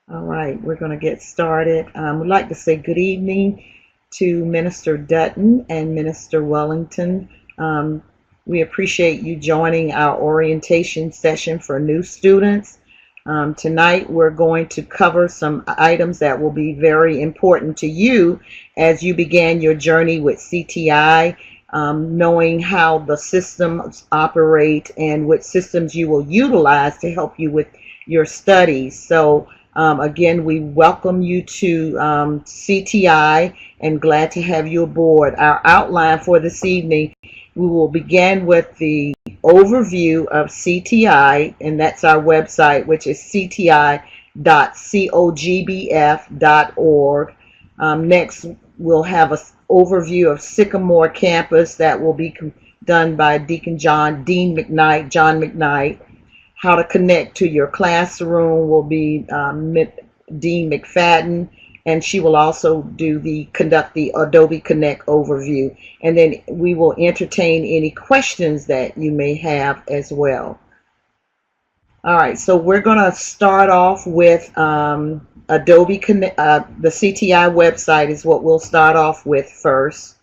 All right, we're going to get started. We'd like to say good evening to Minister Dutton and Minister Wellington. We appreciate you joining our orientation session for new students. Tonight we're going to cover some items that will be very important to you as you begin your journey with CTI, knowing how the systems operate and what systems you will utilize to help you with your studies. So again, we welcome you to CTI and glad to have you aboard. Our outline for this evening, we will begin with the overview of CTI, and that's our website, which is cti.cogbf.org. Next, we'll have an overview of Sycamore campus that will be done by Dean McKnight. How to connect to your classroom will be Dean McFadden, and she will also conduct the Adobe Connect overview. And then we will entertain any questions that you may have as well. All right, so we're going to start off with Adobe Connect. The CTI website is what we'll start off with first.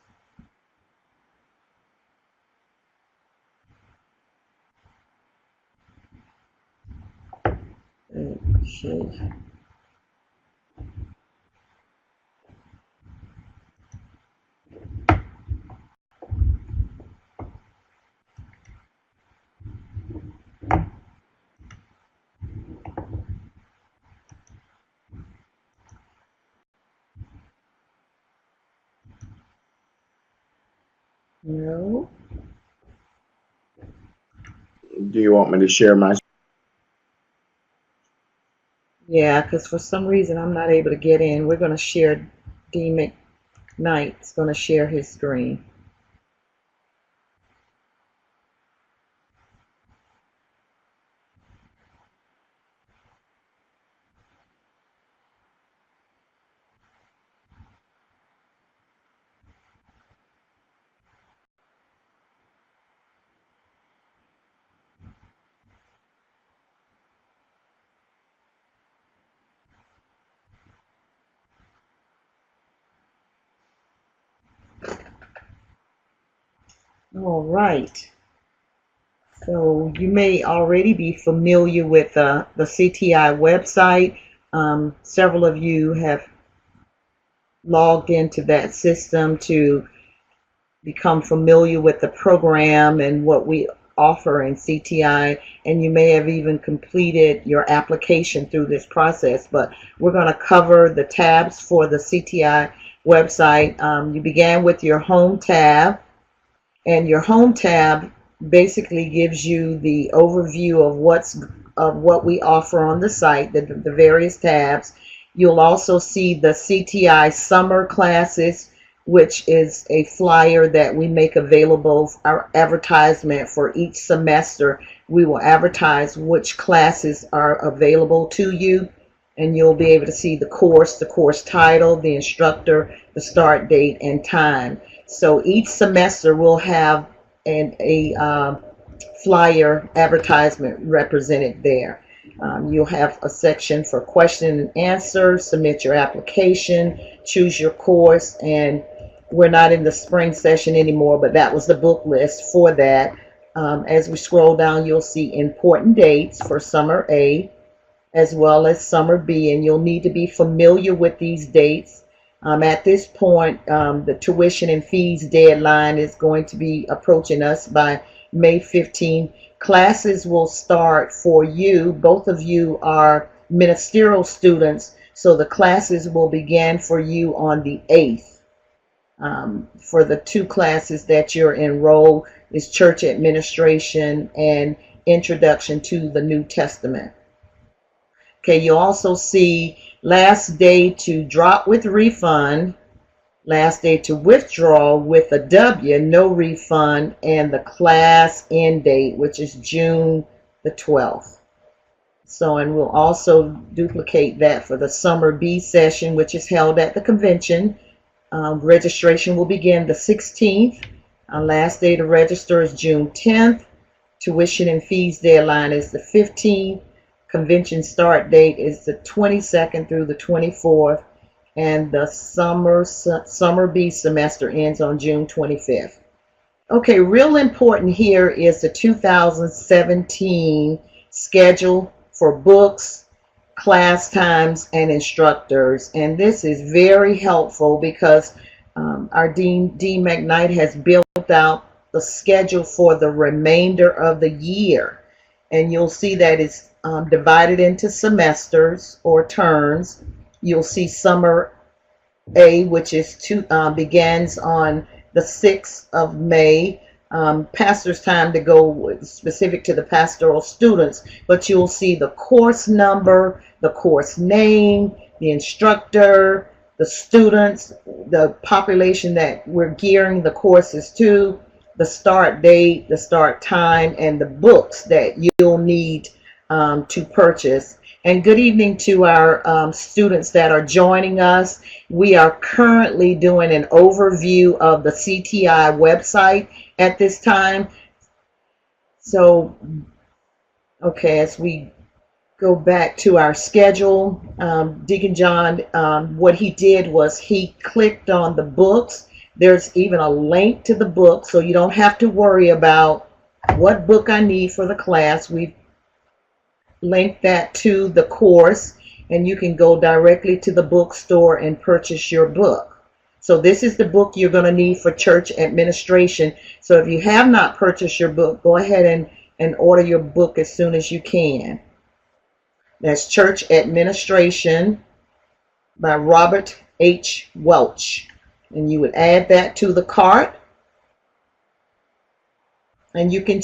Okay. No. Do you want me to share my? Yeah, because for some reason I'm not able to get in. We're going to share. Dean McKnight's going to share his screen. All right. So you may already be familiar with the CTI website. Several of you have logged into that system to become familiar with the program and what we offer in CTI, and you may have even completed your application through this process. But we're going to cover the tabs for the CTI website. You began with your home tab, and your home tab basically gives you the overview of what we offer on the site, the various tabs. You'll also see the CTI summer classes, which is a flyer that we make available, our advertisement for each semester. We will advertise which classes are available to you, and you'll be able to see the course title, the instructor, the start date, and time. So each semester will have a flyer advertisement represented there. You'll have a section for question and answer, submit your application, choose your course, and we're not in the spring session anymore, but that was the book list for that. As we scroll down, you'll see important dates for summer A as well as summer B, and you'll need to be familiar with these dates. At this point, the tuition and fees deadline is going to be approaching us by May 15. Classes will start for you. Both of you are ministerial students, so the classes will begin for you on the 8th. For the two classes that you're enrolled is Church Administration and Introduction to the New Testament. Okay, you also see last day to drop with refund, last day to withdraw with a W, no refund, and the class end date, which is June the 12th. So, and we'll also duplicate that for the summer B session, which is held at the convention. Registration will begin the 16th. Last day to register is June 10th. Tuition and fees deadline is the 15th. convention start date is the 22nd through the 24th, and the summer B semester ends on June 25th. Okay, real important here is the 2017 schedule for books, class times, and instructors. And this is very helpful because our Dean McKnight has built out the schedule for the remainder of the year. And you'll see that it's divided into semesters or terms. You'll see summer A, which is begins on the 6th of May. Pastor's time to go specific to the pastoral students, but you'll see the course number, the course name, the instructor, the students, the population that we're gearing the courses to, the start date, the start time, and the books that you'll need to purchase. And good evening to our students that are joining us. We are currently doing an overview of the CTI website at this time. So, okay, as we go back to our schedule, Deacon John, what he did was he clicked on the books. There's even a link to the book, so you don't have to worry about what book I need for the class. We've linked that to the course, and you can go directly to the bookstore and purchase your book. So this is the book you're going to need for church administration. So if you have not purchased your book, go ahead and order your book as soon as you can. That's Church Administration by Robert H. Welch. And you would add that to the cart. And you can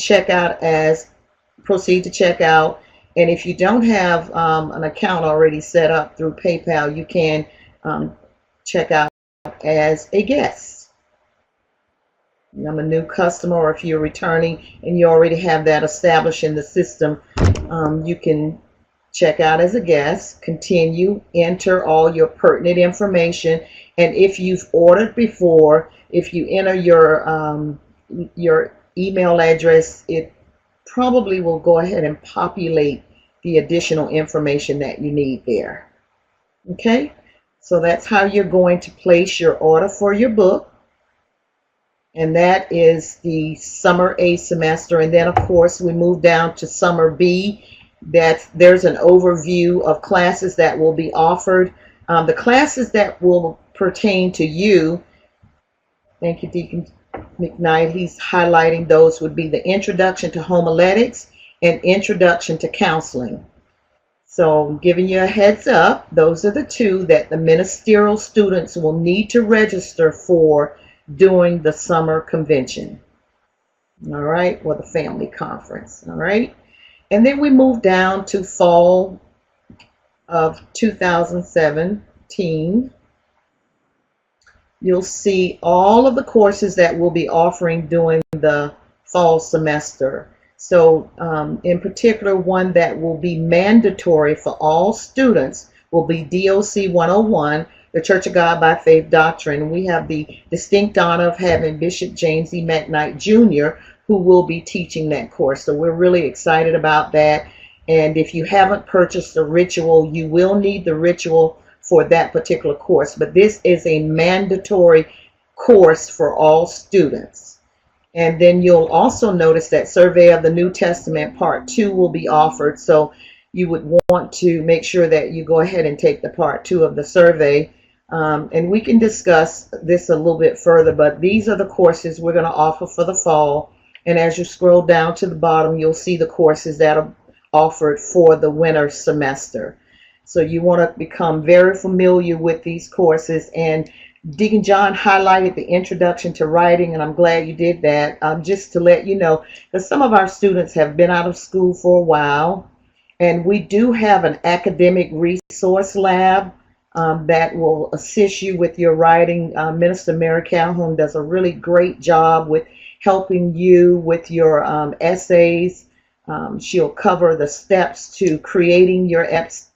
proceed to check out. And if you don't have an account already set up through PayPal, you can check out as a guest. And I'm a new customer, or if you're returning and you already have that established in the system, you can check out as a guest, continue, enter all your pertinent information. And if you've ordered before, if you enter your email address, it probably will go ahead and populate the additional information that you need there. Okay, so that's how you're going to place your order for your book. And that is the summer A semester. And then, of course, we move down to summer B. There's an overview of classes that will be offered. The classes that will pertain to you, thank you, Deacon McKnight, he's highlighting those, would be the Introduction to Homiletics and Introduction to Counseling. So giving you a heads up, those are the two that the ministerial students will need to register for during the summer convention. All right, or the family conference. All right. And then we move down to fall of 2017. You'll see all of the courses that we'll be offering during the fall semester. So in particular, one that will be mandatory for all students will be DOC 101, the Church of God by Faith Doctrine. We have the distinct honor of having Bishop James E. McKnight Jr., who will be teaching that course. So we're really excited about that. And if you haven't purchased the ritual, you will need the ritual for that particular course. But this is a mandatory course for all students. And then you'll also notice that Survey of the New Testament Part 2 will be offered. So you would want to make sure that you go ahead and take the Part 2 of the survey. And we can discuss this a little bit further, but these are the courses we're going to offer for the fall. And as you scroll down to the bottom, you'll see the courses that are offered for the winter semester. So you want to become very familiar with these courses. And Deacon John highlighted the Introduction to Writing, and I'm glad you did that. Just to let you know, that some of our students have been out of school for a while, and we do have an academic resource lab that will assist you with your writing. Minister Mary Calhoun does a really great job with helping you with your essays. She'll cover the steps to creating your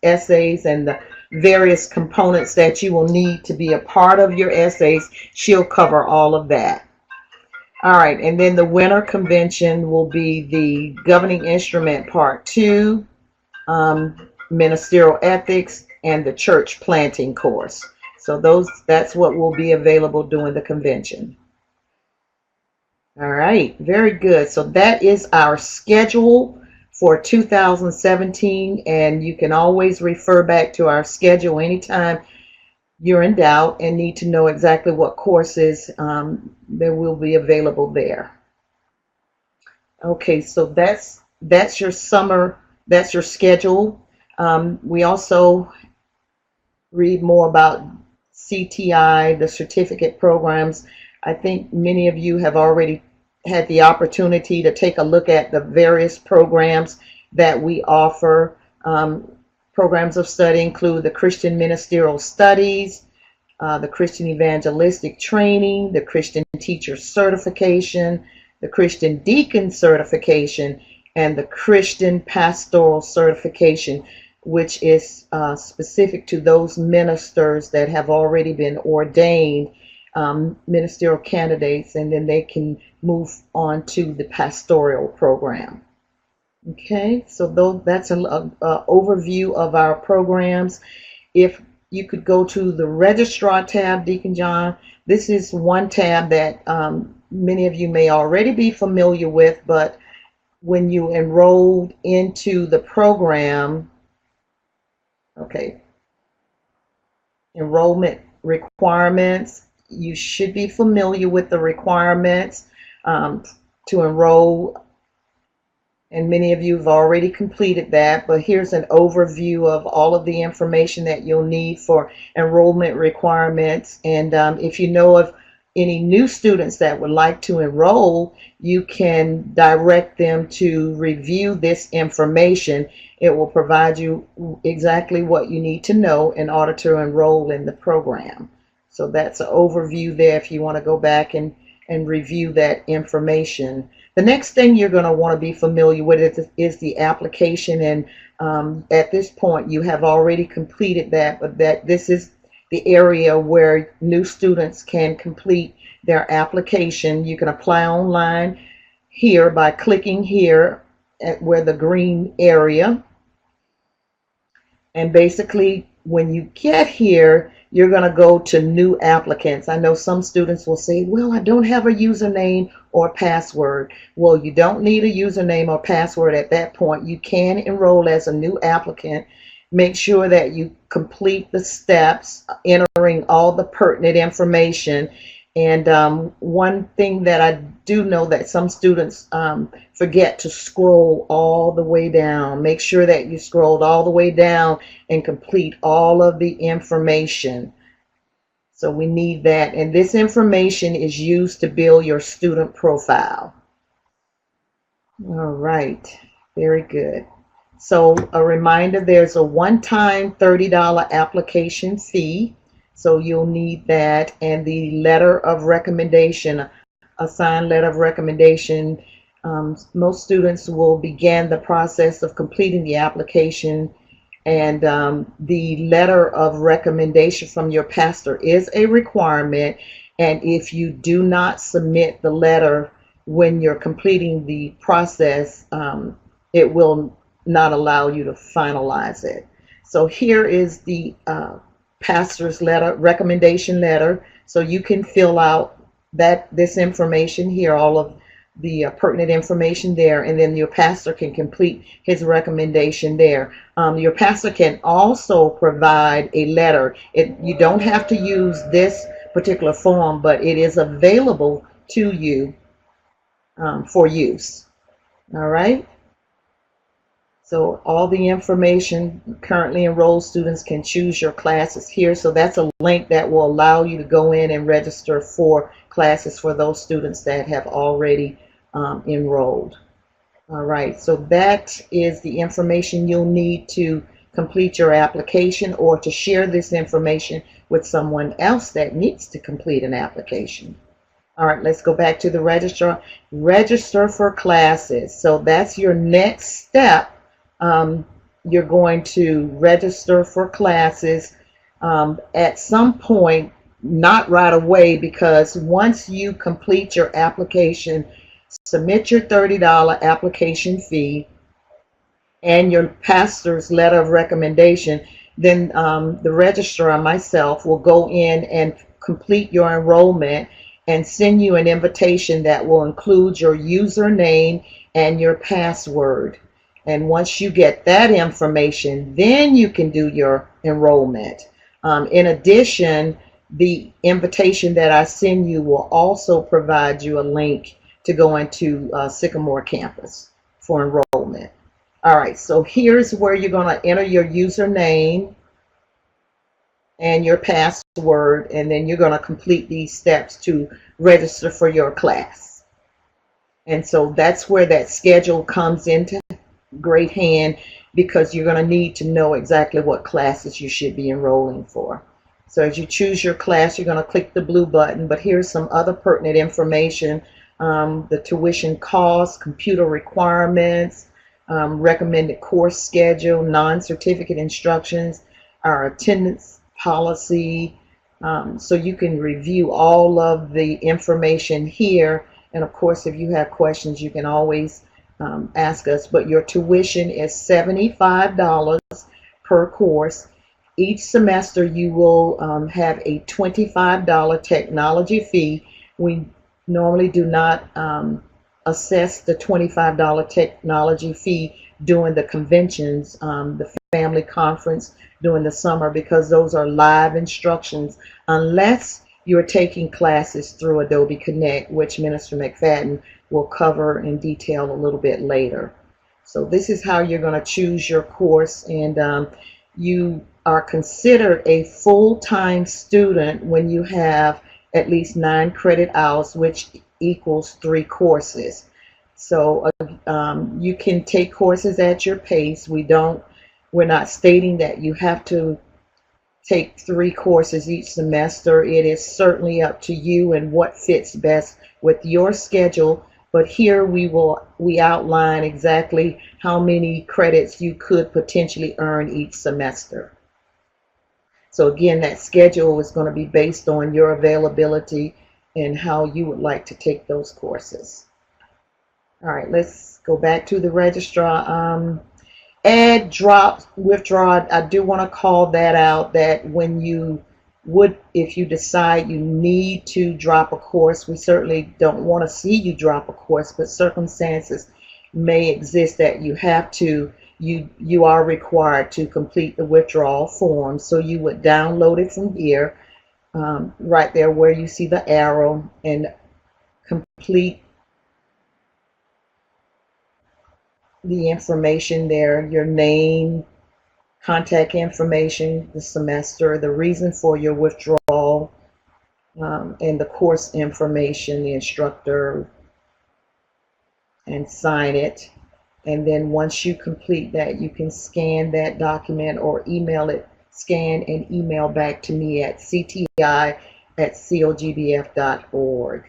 essays and the various components that you will need to be a part of your essays. She'll cover all of that. All right, and then the winter convention will be the Governing Instrument Part 2, Ministerial Ethics, and the Church Planting course. So that's what will be available during the convention. All right, very good. So that is our schedule for 2017, and you can always refer back to our schedule anytime you're in doubt and need to know exactly what courses there will be available there. Okay, so that's your summer, that's your schedule. We also read more about CTI, the certificate programs. I think many of you have already had the opportunity to take a look at the various programs that we offer. Programs of study include the Christian Ministerial Studies, the Christian Evangelistic Training, the Christian Teacher Certification, the Christian Deacon Certification, and the Christian Pastoral Certification, which is specific to those ministers that have already been ordained ministerial candidates, and then they can move on to the pastoral program. Okay, so that's an overview of our programs. If you could go to the registrar tab, Deacon John, this is one tab that many of you may already be familiar with, but when you enrolled into the program, okay, enrollment requirements, you should be familiar with the requirements to enroll, and many of you have already completed that, but here's an overview of all of the information that you'll need for enrollment requirements. And if you know of any new students that would like to enroll, you can direct them to review this information. It will provide you exactly what you need to know in order to enroll in the program. So that's an overview there if you want to go back and review that information. The next thing you're going to want to be familiar with is the application, and at this point you have already completed that, but this is the area where new students can complete their application. You can apply online here by clicking here at where the green area, and basically when you get here you're going to go to new applicants. I know some students will say, well, I don't have a username or password. Well, you don't need a username or password at that point. You can enroll as a new applicant. Make sure that you complete the steps, entering all the pertinent information. And one thing that I do know that some students forget to scroll all the way down. Make sure that you scrolled all the way down and complete all of the information. So we need that. And this information is used to build your student profile. All right. Very good. So a reminder, there's a one-time $30 application fee. So you'll need that, and the letter of recommendation, a signed letter of recommendation. Most students will begin the process of completing the application, and the letter of recommendation from your pastor is a requirement. And if you do not submit the letter when you're completing the process, it will not allow you to finalize it. So here is the pastor's letter, recommendation letter. So you can fill out this information here, all of the pertinent information there, and then your pastor can complete his recommendation there. Your pastor can also provide a letter. You don't have to use this particular form, but it is available to you for use. All right. So all the information, currently enrolled students can choose your classes here. So that's a link that will allow you to go in and register for classes for those students that have already enrolled. All right, so that is the information you'll need to complete your application, or to share this information with someone else that needs to complete an application. All right, let's go back to the registrar. Register for classes. So that's your next step. You're going to register for classes at some point, not right away, because once you complete your application, submit your $30 application fee, and your pastor's letter of recommendation, then the registrar, myself, will go in and complete your enrollment and send you an invitation that will include your username and your password. And once you get that information, then you can do your enrollment. In addition, the invitation that I send you will also provide you a link to go into Sycamore campus for enrollment. All right, so here's where you're going to enter your username and your password, and then you're going to complete these steps to register for your class. And so that's where that schedule comes into great hand, because you're going to need to know exactly what classes you should be enrolling for. So as you choose your class, you're going to click the blue button, but here's some other pertinent information. The tuition costs, computer requirements, recommended course schedule, non-certificate instructions, our attendance policy. So you can review all of the information here. And of course, if you have questions, you can always ask us. But your tuition is $75 per course. Each semester you will have a $25 technology fee. We normally do not assess the $25 technology fee during the conventions, the family conference during the summer, because those are live instructions, unless you're taking classes through Adobe Connect, which Minister McFadden will cover in detail a little bit later. So this is how you're going to choose your course, and you are considered a full-time student when you have at least 9 credit hours, which equals 3 courses. So you can take courses at your pace. We're not stating that you have to take 3 courses each semester. It is certainly up to you and what fits best with your schedule. But here we outline exactly how many credits you could potentially earn each semester. So again, that schedule is going to be based on your availability and how you would like to take those courses. All right, let's go back to the registrar. Add, drop, withdraw. I do want to call that out, that when if you decide you need to drop a course, we certainly don't want to see you drop a course, but circumstances may exist that you have to. You are required to complete the withdrawal form. So you would download it from here, right there where you see the arrow, and complete the information there, your name, contact information, the semester, the reason for your withdrawal, and the course information, the instructor, and sign it. And then once you complete that, you can scan that document or email it, scan and email back to me at cti@cogbf.org.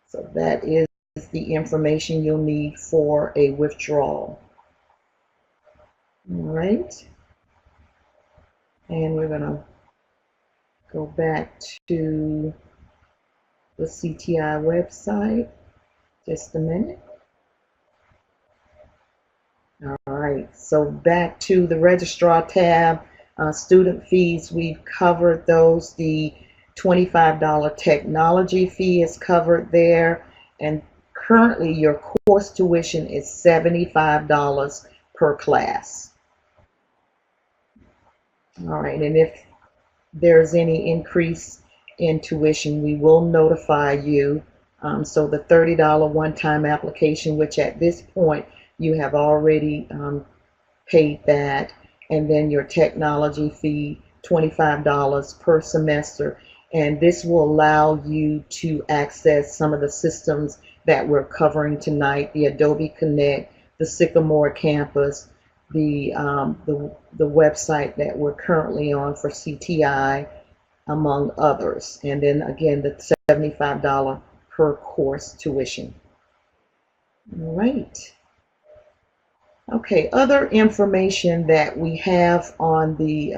So that is the information you'll need for a withdrawal. All right. And we're going to go back to the CTI website. Just a minute. All right, so back to the registrar tab. Student fees, we've covered those. The $25 technology fee is covered there, and currently your course tuition is $75 per class. All right, and if there's any increase in tuition, we will notify you. So the $30 one-time application, which at this point you have already paid that, and then your technology fee, $25 per semester, and this will allow you to access some of the systems that we're covering tonight: the Adobe Connect, the Sycamore campus, the website that we're currently on for CTI, among others, and then again the $75 per course tuition. All right. Okay, other information that we have on the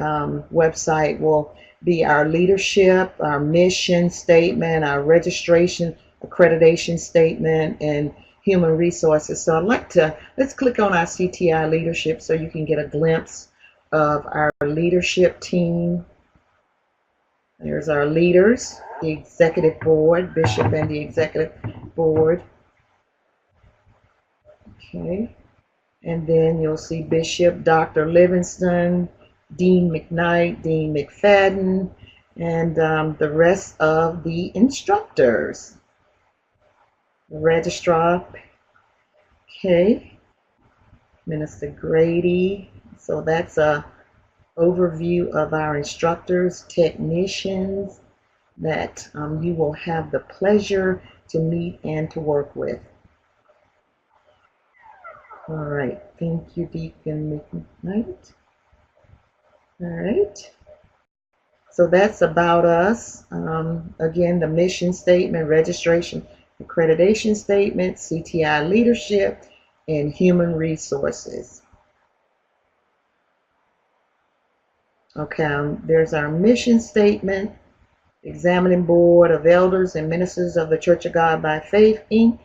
website will be our leadership, our mission statement, our registration accreditation statement, and human resources. So I'd like to, let's click on our CTI leadership so you can get a glimpse of our leadership team. There's our leaders, the executive board, Bishop and the executive board. Okay. And then you'll see Bishop, Dr. Livingston, Dean McKnight, Dean McFadden, and the rest of the instructors. The registrar, okay, Minister Grady. So that's a overview of our instructors, technicians that you will have the pleasure to meet and to work with. All right, thank you, Deacon McKnight. All right, so that's about us. Again, the mission statement, registration, accreditation statement, CTI leadership, and human resources. Okay, there's our mission statement. Examining Board of Elders and Ministers of the Church of God by Faith, Inc.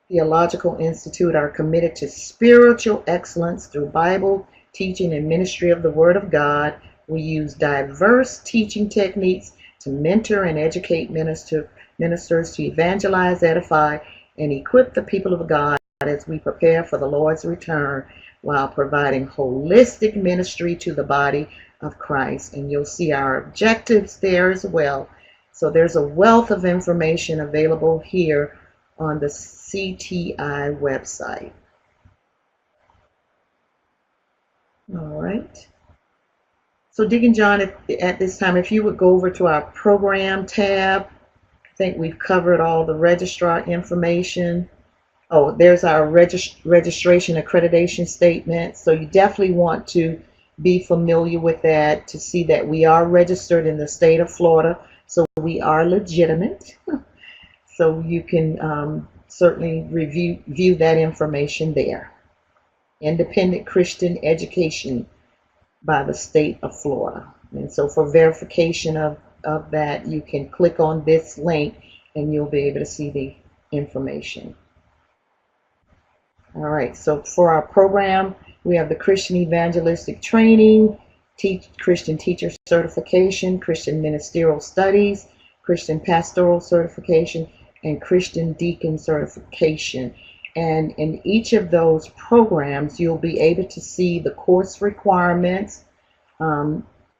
Theological Institute are committed to spiritual excellence through Bible teaching and ministry of the Word of God. We use diverse teaching techniques to mentor and educate ministers to evangelize, edify, and equip the people of God as we prepare for the Lord's return while providing holistic ministry to the body of Christ. And you'll see our objectives there as well. So there's a wealth of information available here on the CTI website. All right. So Deacon John, at this time, if you would go over to our program tab, I think we've covered all the registrar information. Oh, there's our registration accreditation statement. So you definitely want to be familiar with that to see that we are registered in the state of Florida. So we are legitimate. So you can certainly view that information there. Independent Christian Education by the state of Florida. And so for verification of that, you can click on this link and you'll be able to see the information. All right, so for our program, we have the Christian Evangelistic Training, Christian Teacher Certification, Christian Ministerial Studies, Christian Pastoral Certification, and Christian Deacon Certification. And in each of those programs, you'll be able to see the course requirements,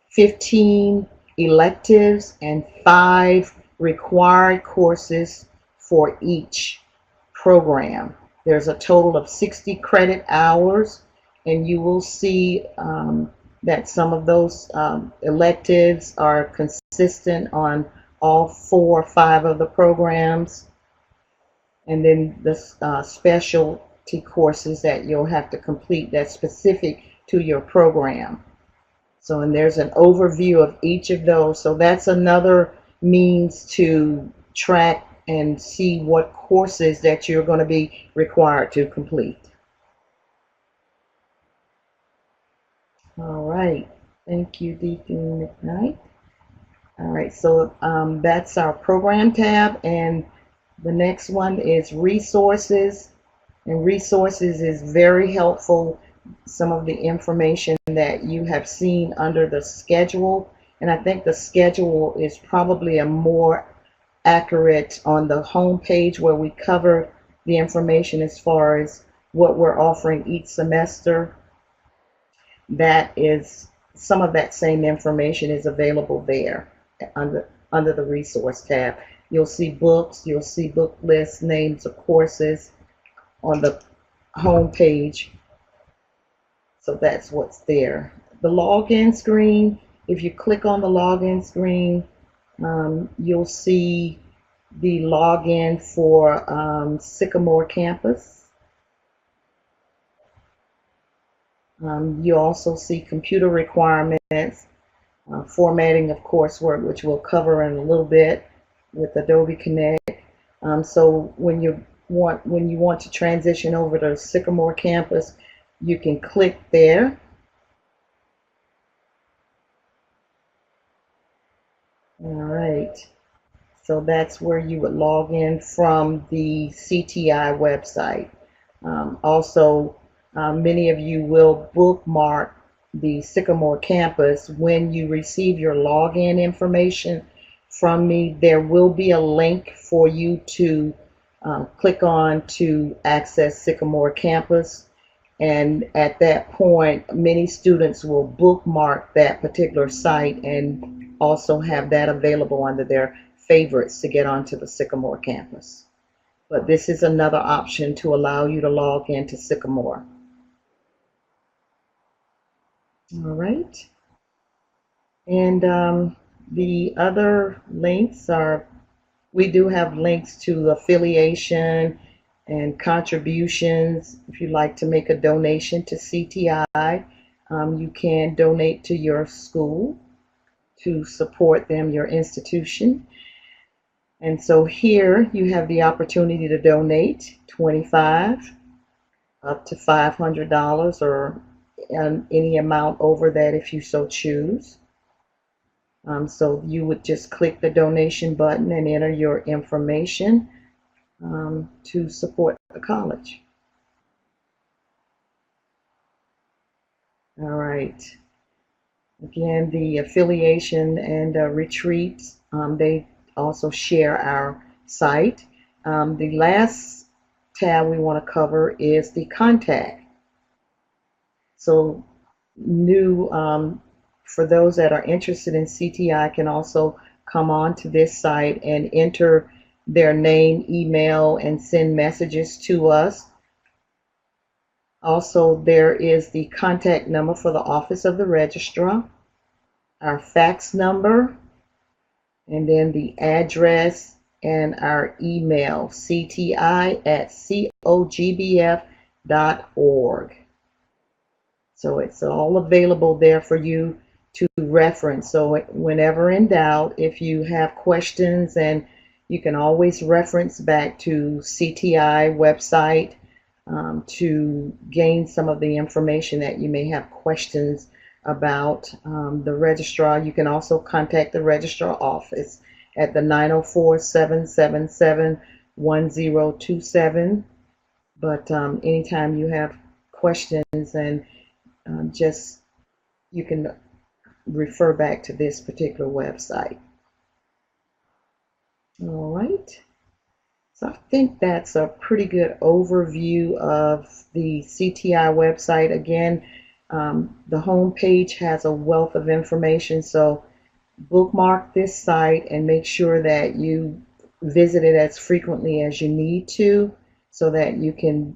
15 electives, and 5 required courses for each program. There's a total of 60 credit hours, and you will see that some of those electives are consistent on all 4 or 5 of the programs. And then the specialty courses that you'll have to complete that's specific to your program. So, and there's an overview of each of those. So that's another means to track and see what courses that you're going to be required to complete. All right. Thank you, Deacon McKnight. All right, so that's our program tab, and the next one is resources, and resources is very helpful. Some of the information that you have seen under the schedule, and I think the schedule is probably a more accurate on the home page where we cover the information as far as what we're offering each semester. That is, some of that same information is available there under the resource tab. You'll see books, you'll see book lists, names of courses on the home page. So that's what's there. The login screen, if you click on the login screen, you'll see the login for Sycamore campus. You also see computer requirements, formatting of coursework, which we'll cover in a little bit with Adobe Connect. So when you want to transition over to Sycamore campus, you can click there. All right. So that's where you would log in from the CTI website. Also, many of you will bookmark the Sycamore campus. When you receive your login information from me, there will be a link for you to click on to access Sycamore campus. And at that point, many students will bookmark that particular site and also have that available under their favorites to get onto the Sycamore campus. But this is another option to allow you to log into Sycamore. All right. And the other links are, we do have links to affiliation and contributions. If you'd like to make a donation to CTI, you can donate to your school to support them, your institution. And so here you have the opportunity to donate $25 up to $500 or any amount over that if you so choose. So you would just click the donation button and enter your information to support the college. All right. Again, the affiliation and retreats, they also share our site. The last tab we want to cover is the contact. So new, for those that are interested in CTI can also come on to this site and enter their name, email, and send messages to us. Also, there is the contact number for the Office of the Registrar, our fax number, and then the address and our email, cti@cogbf.org. So it's all available there for you to reference. So whenever in doubt, if you have questions, and you can always reference back to CTI website to gain some of the information that you may have questions about the registrar. You can also contact the registrar office at the 904-777-1027. But anytime you have questions, and just you can refer back to this particular website. All right. So I think that's a pretty good overview of the CTI website. Again, the home page has a wealth of information, so bookmark this site and make sure that you visit it as frequently as you need to, so that you can,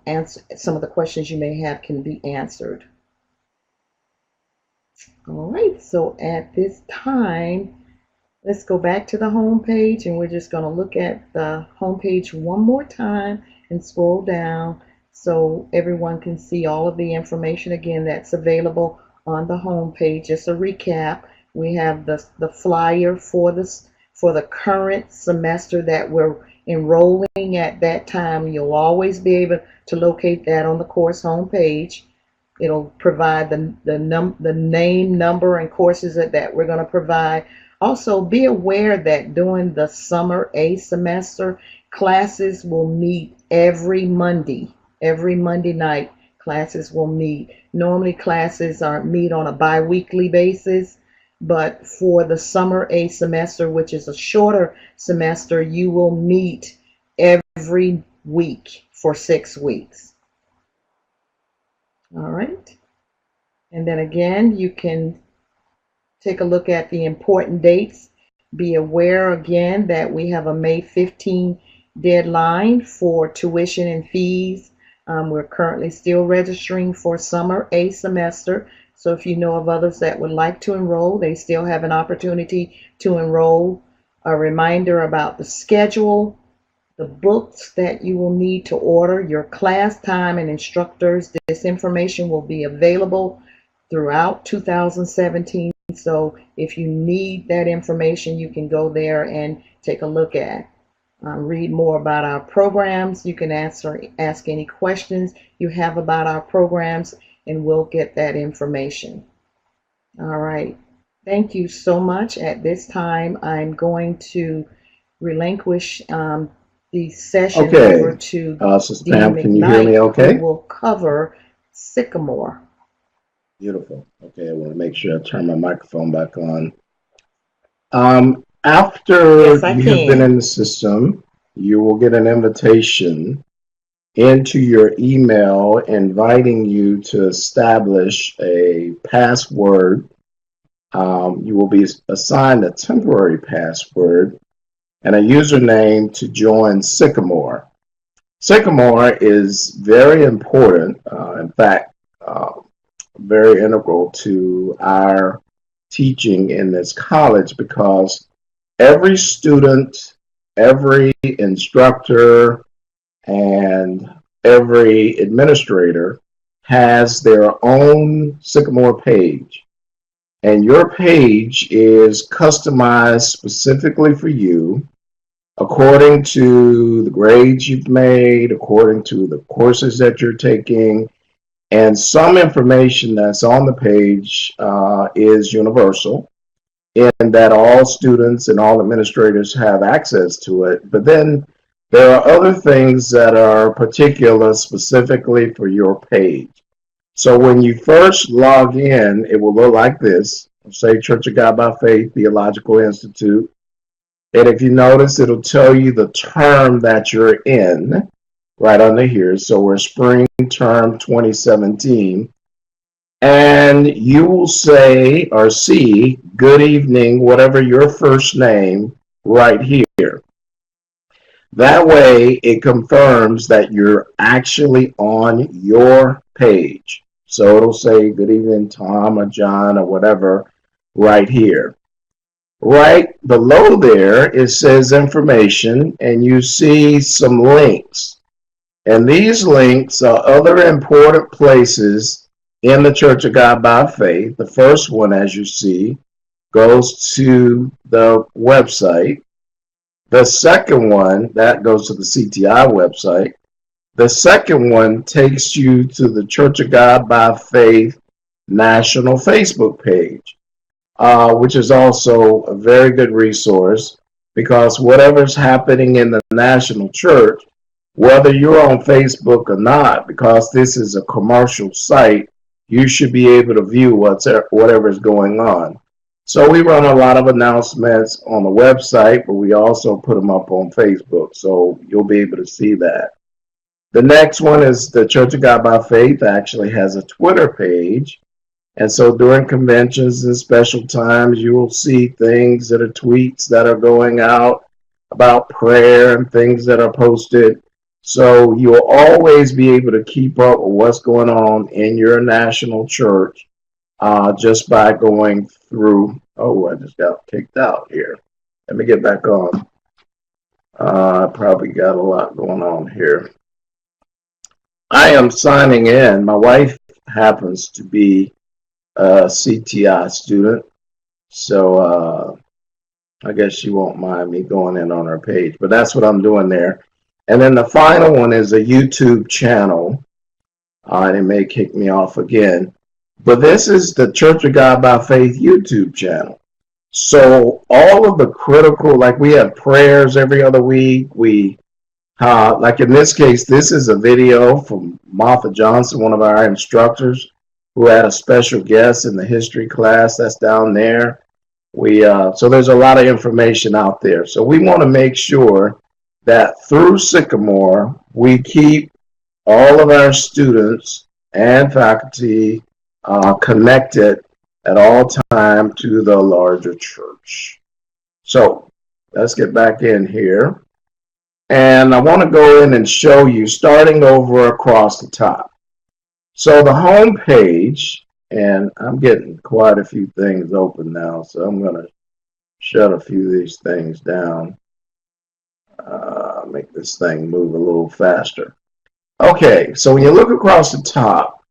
answer some of the questions you may have can be answered. All right, so at this time, let's go back to the home page, and we're just going to look at the home page one more time and scroll down so everyone can see all of the information again that's available on the home page. Just a recap, we have the flyer for the current semester that we're enrolling at that time. You'll always be able to locate that on the course home page. It'll provide the name, number, and courses that we're going to provide. Also, be aware that during the summer A semester, classes will meet every Monday. Every Monday night, classes will meet. Normally, classes meet on a bi-weekly basis, but for the summer A semester, which is a shorter semester, you will meet every week for 6 weeks. All right. And then again, you can take a look at the important dates. Be aware again that we have a May 15 deadline for tuition and fees. We're currently still registering for summer A semester. So if you know of others that would like to enroll, they still have an opportunity to enroll. A reminder about the schedule, the books that you will need to order, your class time and instructors. This information will be available throughout 2017. So if you need that information, you can go there and take a look at. Read more about our programs. You can ask any questions you have about our programs, and we'll get that information. All right. Thank you so much. At this time, I'm going to relinquish the session over Okay. to Sister Dean Pam, can you hear me McKnight, who okay? will cover Sycamore. Beautiful. Okay, I want to make sure I turn my microphone back on. After Yes, I you have been in can. the system, you will get an invitation into your email inviting you to establish a password. You will be assigned a temporary password and a username to join Sycamore. Sycamore is very important, in fact, very integral to our teaching in this college because every student, every instructor, and every administrator has their own Sycamore page. And your page is customized specifically for you according to the grades you've made, according to the courses that you're taking, and some information that's on the page is universal in that all students and all administrators have access to it. But then there are other things that are particular specifically for your page. So when you first log in, it will look like this. Say Church of God by Faith Theological Institute. And if you notice, it'll tell you the term that you're in right under here. So we're spring term 2017. And you will say or see good evening, whatever your first name, right here. That way it confirms that you're actually on your page. So it'll say good evening, Tom or John or whatever right here. Right below there, it says information, and you see some links. And these links are other important places in the Church of God by Faith. The first one, as you see, goes to the website. The second one, that goes to the CTI website. The second one takes you to the Church of God by Faith national Facebook page, which is also a very good resource because whatever's happening in the national church, whether you're on Facebook or not, because this is a commercial site, you should be able to view whatever is going on. So we run a lot of announcements on the website, but we also put them up on Facebook, so you'll be able to see that. The next one is the Church of God by Faith actually has a Twitter page. And so during conventions and special times, you will see things that are tweets that are going out about prayer and things that are posted. So you'll always be able to keep up with what's going on in your national church just by going through. Oh, I just got kicked out here. Let me get back on. I probably got a lot going on here. I am signing in. My wife happens to be a CTI student, so I guess she won't mind me going in on her page, but that's what I'm doing there. And then the final one is a YouTube channel, and it may kick me off again, but this is the Church of God by Faith YouTube channel. So all of the critical, like we have prayers every other week, like in this case, this is a video from Martha Johnson, one of our instructors, who had a special guest in the history class that's down there. So there's a lot of information out there. So we want to make sure that through Sycamore, we keep all of our students and faculty connected at all time to the larger church. So let's get back in here. And I want to go in and show you starting over across the top. So the home page, and I'm getting quite a few things open now, so I'm going to shut a few of these things down. Make this thing move a little faster. Okay, so when you look across the top,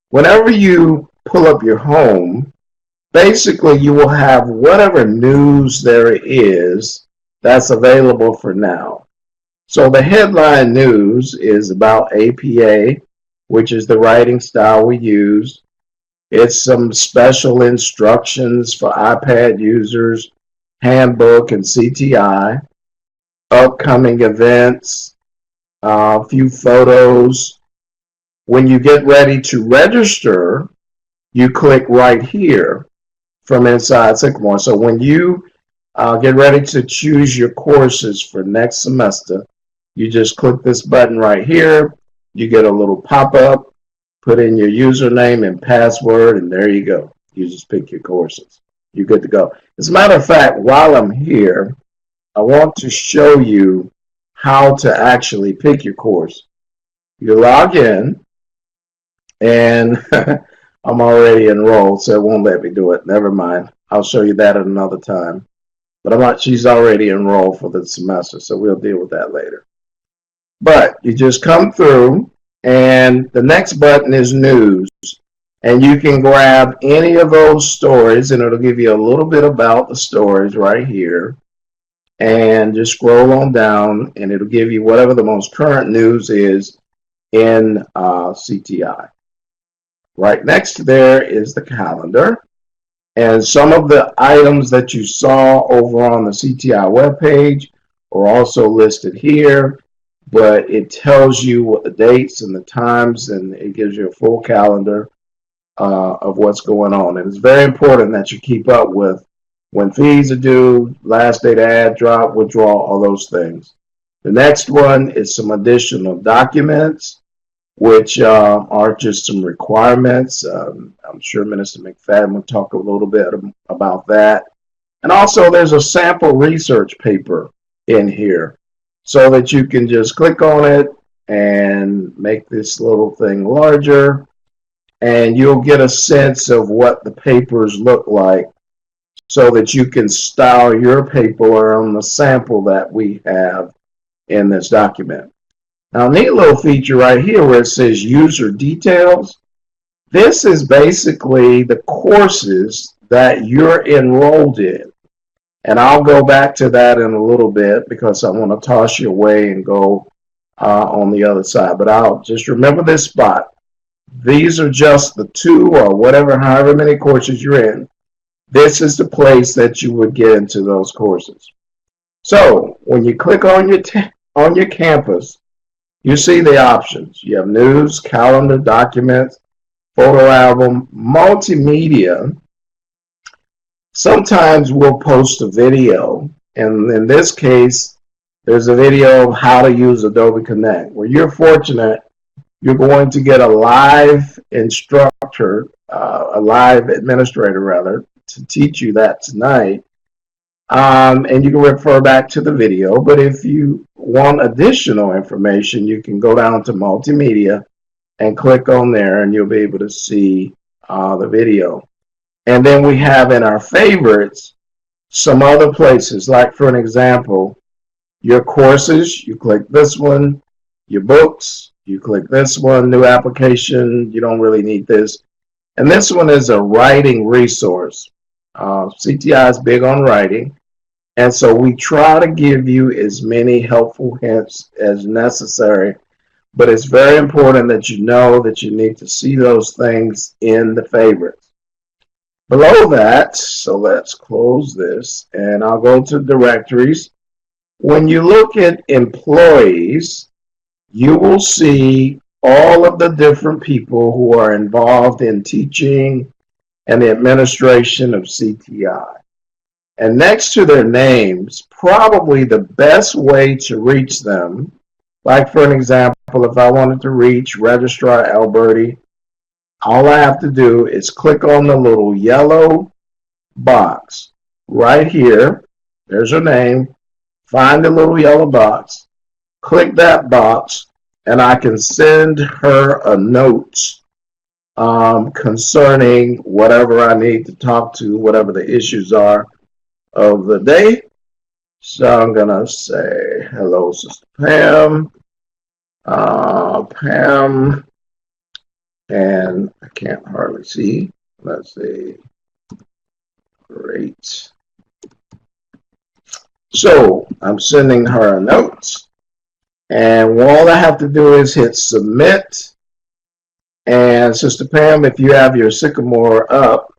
whenever you pull up your home, basically you will have whatever news there is that's available for now. So the headline news is about APA, which is the writing style we use. It's some special instructions for iPad users, handbook and CTI, upcoming events, a few photos. When you get ready to register, you click right here from inside Sycamore. So when you get ready to choose your courses for next semester, you just click this button right here. You get a little pop-up, put in your username and password, and there you go. You just pick your courses. You're good to go. As a matter of fact, while I'm here, I want to show you how to actually pick your course. You log in, and I'm already enrolled, so it won't let me do it. Never mind. I'll show you that at another time. But she's already enrolled for the semester, so we'll deal with that later. But you just come through, and the next button is news. And you can grab any of those stories, and it'll give you a little bit about the stories right here. And just scroll on down, and it'll give you whatever the most current news is in CTI. Right next to there is the calendar. And some of the items that you saw over on the CTI webpage are also listed here, but it tells you what the dates and the times, and it gives you a full calendar of what's going on. And it's very important that you keep up with when fees are due, last day to add, drop, withdraw, all those things. The next one is some additional documents, which are just some requirements. I'm sure Minister McFadden will talk a little bit about that. And also there's a sample research paper in here so that you can just click on it and make this little thing larger, and you'll get a sense of what the papers look like so that you can style your paper on the sample that we have in this document. Now, a neat little feature right here where it says user details. This is basically the courses that you're enrolled in. And I'll go back to that in a little bit because I want to toss you away and go on the other side. But I'll just remember this spot. These are just the 2 or whatever, however many courses you're in. This is the place that you would get into those courses. So when you click on your campus, you see the options. You have news, calendar, documents, photo album, multimedia. Sometimes we'll post a video, and in this case, there's a video of how to use Adobe Connect. Where you're fortunate, you're going to get a live instructor, a live administrator rather, to teach you that tonight. And you can refer back to the video. But if you want additional information, you can go down to multimedia and click on there, and you'll be able to see the video. And then we have in our favorites some other places, like for an example, your courses, you click this one, your books, you click this one, new application, you don't really need this. And this one is a writing resource. CTI is big on writing, and so we try to give you as many helpful hints as necessary, but it's very important that you know that you need to see those things in the favorites. Below that, so let's close this, and I'll go to directories. When you look at employees, you will see all of the different people who are involved in teaching and the administration of CTI. And next to their names, probably the best way to reach them, like for an example, if I wanted to reach Registrar Alberti, all I have to do is click on the little yellow box right here. There's her name. Find the little yellow box, click that box, and I can send her a note concerning whatever I need to talk to, whatever the issues are of the day. So I'm going to say, hello, Sister Pam. Pam, and I can't hardly see. Let's see. Great. So I'm sending her a note, and all I have to do is hit submit, And Sister Pam, if you have your Sycamore up,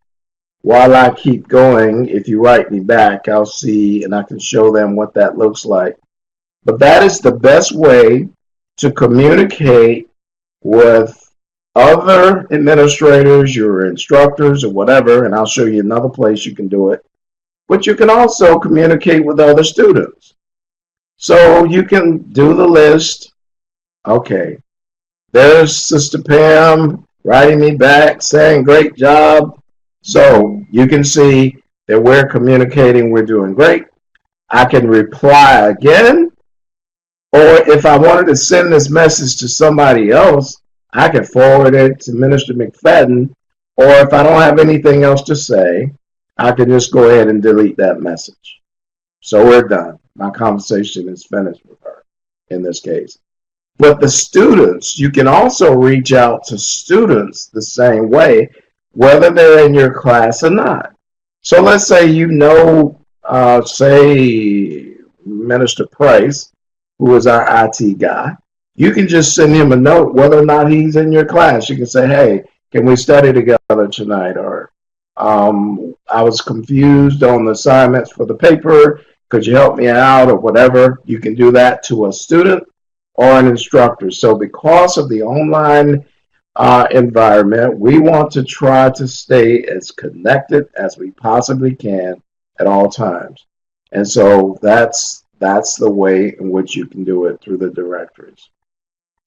while I keep going, if you write me back, I'll see and I can show them what that looks like. But that is the best way to communicate with other administrators, your instructors, or whatever, and I'll show you another place you can do it. But you can also communicate with other students. So you can do the list. Okay, there's Sister Pam writing me back saying, great job. So you can see that we're communicating, we're doing great. I can reply again, or if I wanted to send this message to somebody else, I can forward it to Minister McFadden, or if I don't have anything else to say, I can just go ahead and delete that message. So we're done. My conversation is finished with her in this case. But the students, you can also reach out to students the same way, whether they're in your class or not. So let's say you know, say, Minister Price, who is our IT guy. You can just send him a note whether or not he's in your class. You can say, hey, can we study together tonight? Or I was confused on the assignments for the paper. Could you help me out or whatever? You can do that to a student or an instructor. So because of the online environment, we want to try to stay as connected as we possibly can at all times. And so that's the way in which you can do it through the directories.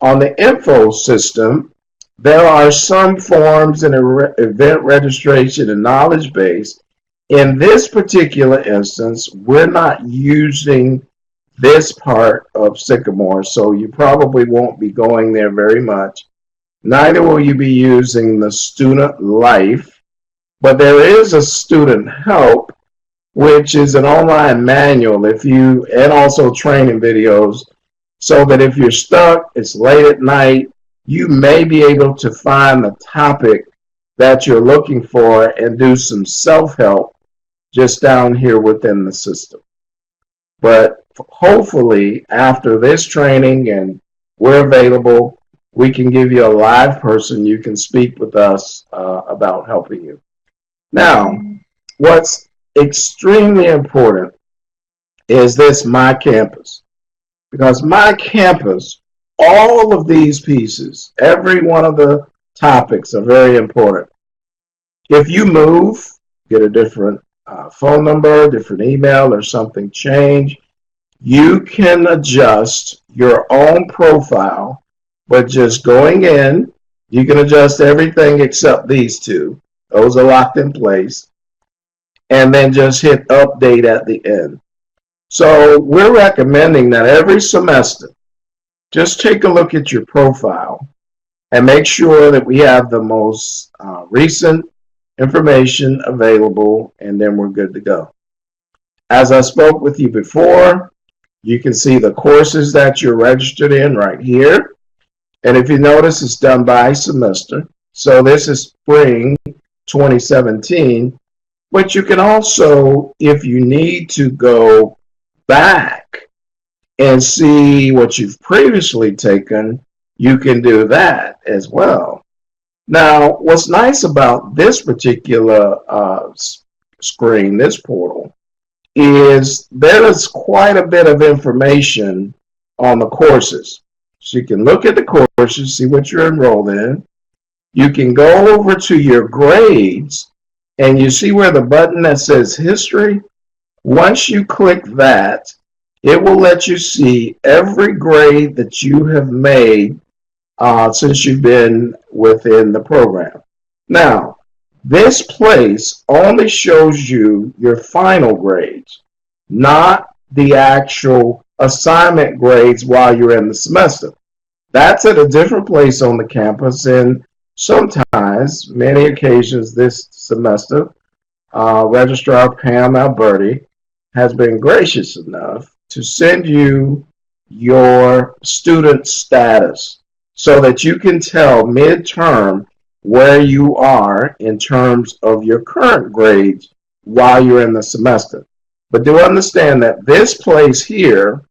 On the info system, there are some forms in event registration and knowledge base. In this particular instance, we're not using this part of Sycamore, so you probably won't be going there very much. Neither will you be using the student life, but there is a student help, which is an online manual and also training videos, so that if you're stuck, it's late at night, you may be able to find the topic that you're looking for and do some self-help just down here within the system. But hopefully after this training and we're available, we can give you a live person. You can speak with us about helping you. Now, what's extremely important is this My Campus. Because My Campus, all of these pieces, every one of the topics are very important. If you move, get a different phone number, different email, or something change, you can adjust your own profile, but just going in, you can adjust everything except these two. Those are locked in place. And then just hit update at the end. So we're recommending that every semester, just take a look at your profile and make sure that we have the most recent information available, and then we're good to go. As I spoke with you before, you can see the courses that you're registered in right here. And if you notice, it's done by semester. So this is spring 2017. But you can also, if you need to go back and see what you've previously taken, you can do that as well. Now, what's nice about this particular screen, this portal, is there is quite a bit of information on the courses. So you can look at the courses, see what you're enrolled in. You can go over to your grades, and you see where the button that says history? Once you click that, it will let you see every grade that you have made since you've been within the program. Now, this place only shows you your final grades, not the actual assignment grades while you're in the semester. That's at a different place on the campus, and sometimes, many occasions this semester, Registrar Pam Alberti has been gracious enough to send you your student status so that you can tell midterm where you are in terms of your current grades while you're in the semester. But do understand that this place here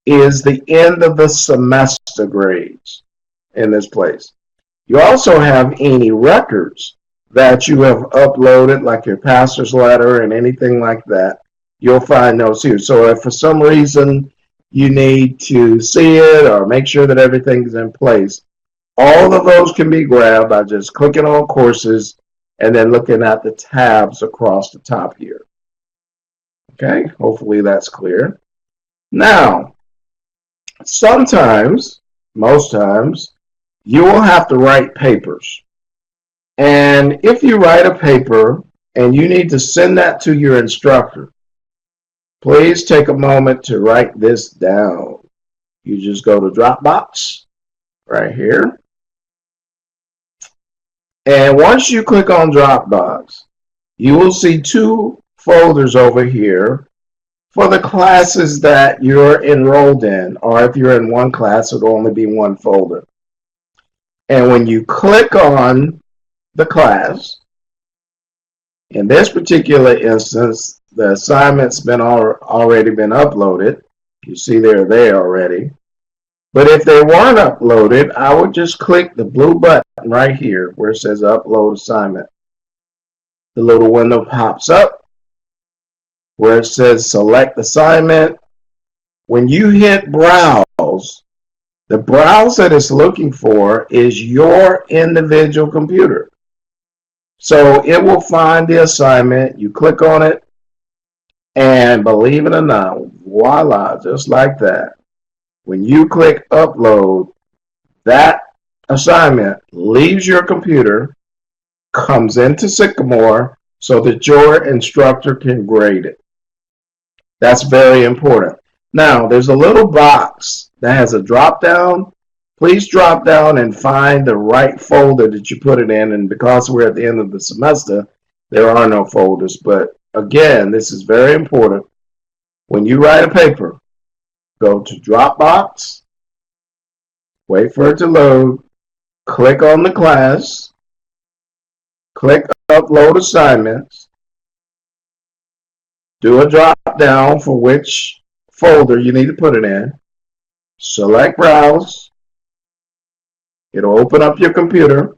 is the end of the semester grades in this place. You also have any records that you have uploaded, like your pastor's letter and anything like that. You'll find those here. So if for some reason you need to see it or make sure that everything's in place, all of those can be grabbed by just clicking on courses and then looking at the tabs across the top here. Okay, hopefully that's clear. Now, sometimes, most times, you will have to write papers. And if you write a paper and you need to send that to your instructor, please take a moment to write this down. You just go to Dropbox right here. And once you click on Dropbox, you will see two folders over here for the classes that you're enrolled in, or if you're in one class, it'll only be one folder. And when you click on the class, in this particular instance, the assignment's been already been uploaded. You see they're there already. But if they weren't uploaded, I would just click the blue button right here where it says Upload Assignment. The little window pops up where it says Select Assignment. When you hit Browse, the browse that it's looking for is your individual computer. So it will find the assignment, you click on it, and believe it or not, voila, just like that. When you click upload, that assignment leaves your computer, comes into Sycamore so that your instructor can grade it. That's very important. Now, there's a little box that has a drop down. Please drop down and find the right folder that you put it in. And because we're at the end of the semester, there are no folders. But again, this is very important. When you write a paper, go to Dropbox, wait for it to load, click on the class, click Upload Assignments, do a drop down for which folder you need to put it in, select Browse, it'll open up your computer,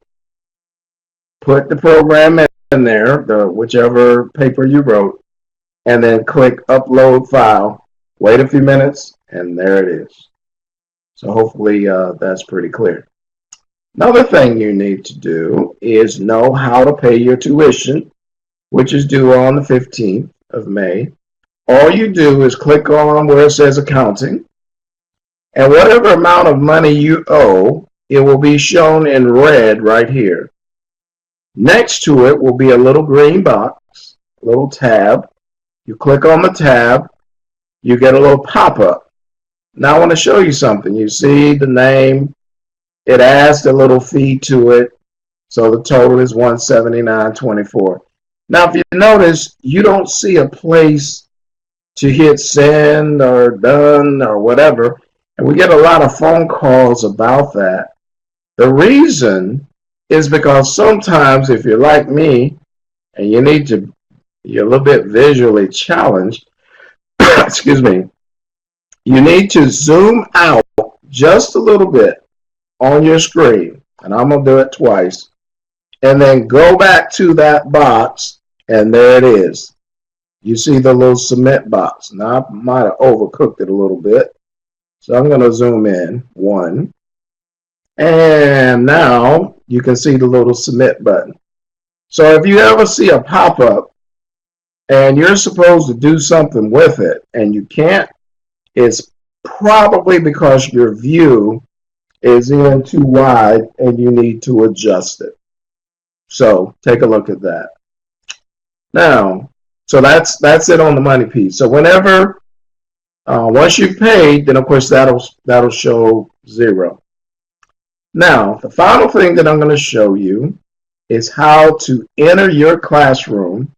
put the program in there, whichever paper you wrote, and then click Upload File, wait a few minutes, and there it is. So hopefully that's pretty clear. Another thing you need to do is know how to pay your tuition, which is due on the 15th of May. All you do is click on where it says Accounting, and whatever amount of money you owe, it will be shown in red right here. Next to it will be a little green box, a little tab. You click on the tab, you get a little pop-up. Now I want to show you something. You see the name, it adds a little fee to it, so the total is $179.24. Now if you notice, you don't see a place to hit send or done or whatever, and we get a lot of phone calls about that. The reason is because sometimes if you're like me and you're a little bit visually challenged, excuse me, you need to zoom out just a little bit on your screen, and I'm going to do it twice, and then go back to that box, and there it is. You see the little submit box. Now I might have overcooked it a little bit, so I'm going to zoom in, one, and now you can see the little submit button. So if you ever see a pop-up and you're supposed to do something with it and you can't, it's probably because your view is in too wide and you need to adjust it. So take a look at that. Now, so that's it on the money piece. So whenever, once you've paid, then of course that'll show zero. Now, the final thing that I'm going to show you is how to enter your classroom.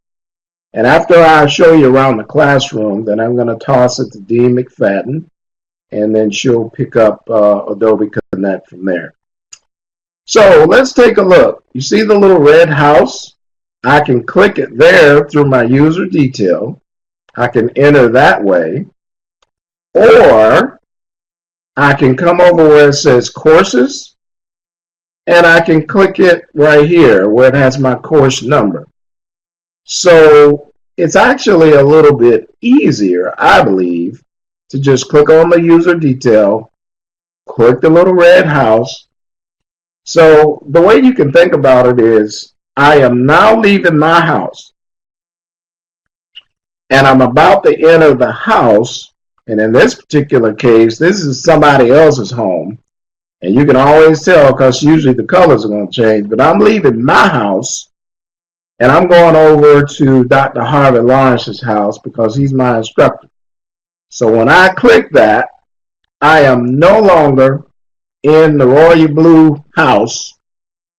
And after I show you around the classroom, then I'm going to toss it to Dee McFadden, and then she'll pick up Adobe Connect from there. So let's take a look. You see the little red house? I can click it there through my user detail. I can enter that way. Or I can come over where it says courses, and I can click it right here where it has my course number. So it's actually a little bit easier, I believe, to just click on the user detail, click the little red house. So the way you can think about it is, I am now leaving my house and I'm about to enter the house. And in this particular case, this is somebody else's home. And you can always tell because usually the colors are going to change. But I'm leaving my house and I'm going over to Dr. Harvey Lawrence's house because he's my instructor. So when I click that, I am no longer in the royal blue house.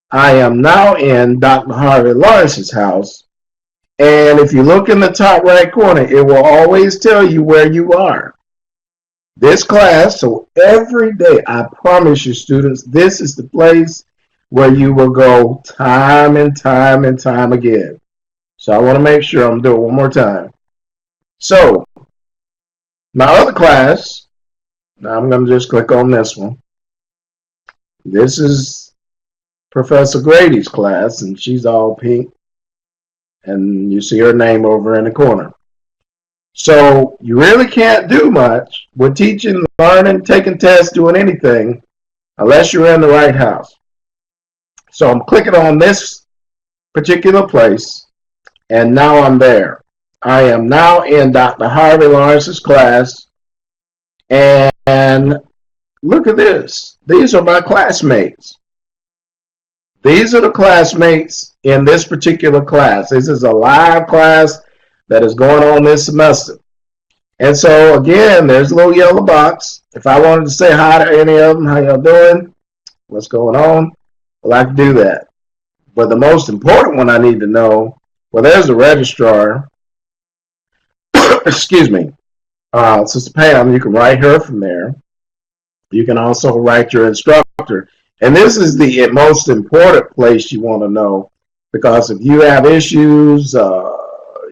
I am now in Dr. Harvey Lawrence's house. And if you look in the top right corner, it will always tell you where you are. This class, so every day, I promise you students, this is the place where you will go time and time and time again. So I want to make sure I'm doing it one more time. So my other class, now I'm going to just click on this one. This is Professor Grady's class, and she's all pink. And you see her name over in the corner. So you really can't do much with teaching, learning, taking tests, doing anything unless you're in the right house. So I'm clicking on this particular place, and now I'm there. I am now in Dr. Harvey Lawrence's class, and look at this. These are my classmates. These are the classmates in this particular class. This is a live class that is going on this semester. And so again, there's a little yellow box. If I wanted to say hi to any of them, how y'all doing? What's going on? Well, I can do that. But the most important one I need to know, well, there's the registrar. Excuse me. Sister Pam, you can write her from there. You can also write your instructor. And this is the most important place you want to know, because if you have issues,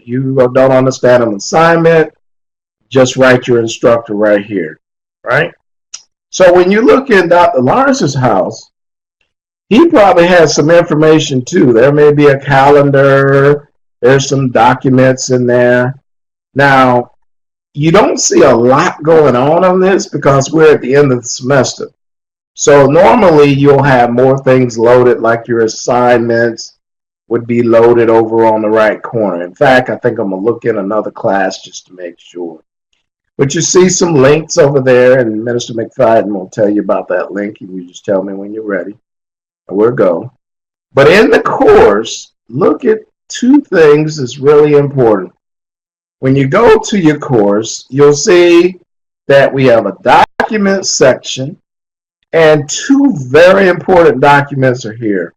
you don't understand an assignment, just write your instructor right here, right? So when you look in Dr. Lawrence's house, he probably has some information too. There may be a calendar, there's some documents in there. Now, you don't see a lot going on this because we're at the end of the semester. So normally you'll have more things loaded, like your assignments would be loaded over on the right corner. In fact, I think I'm going to look in another class just to make sure. But you see some links over there, and Minister McFadden will tell you about that link, and you just tell me when you're ready, and we'll go. But in the course, look at two things that's really important. When you go to your course, you'll see that we have a document section, and two very important documents are here.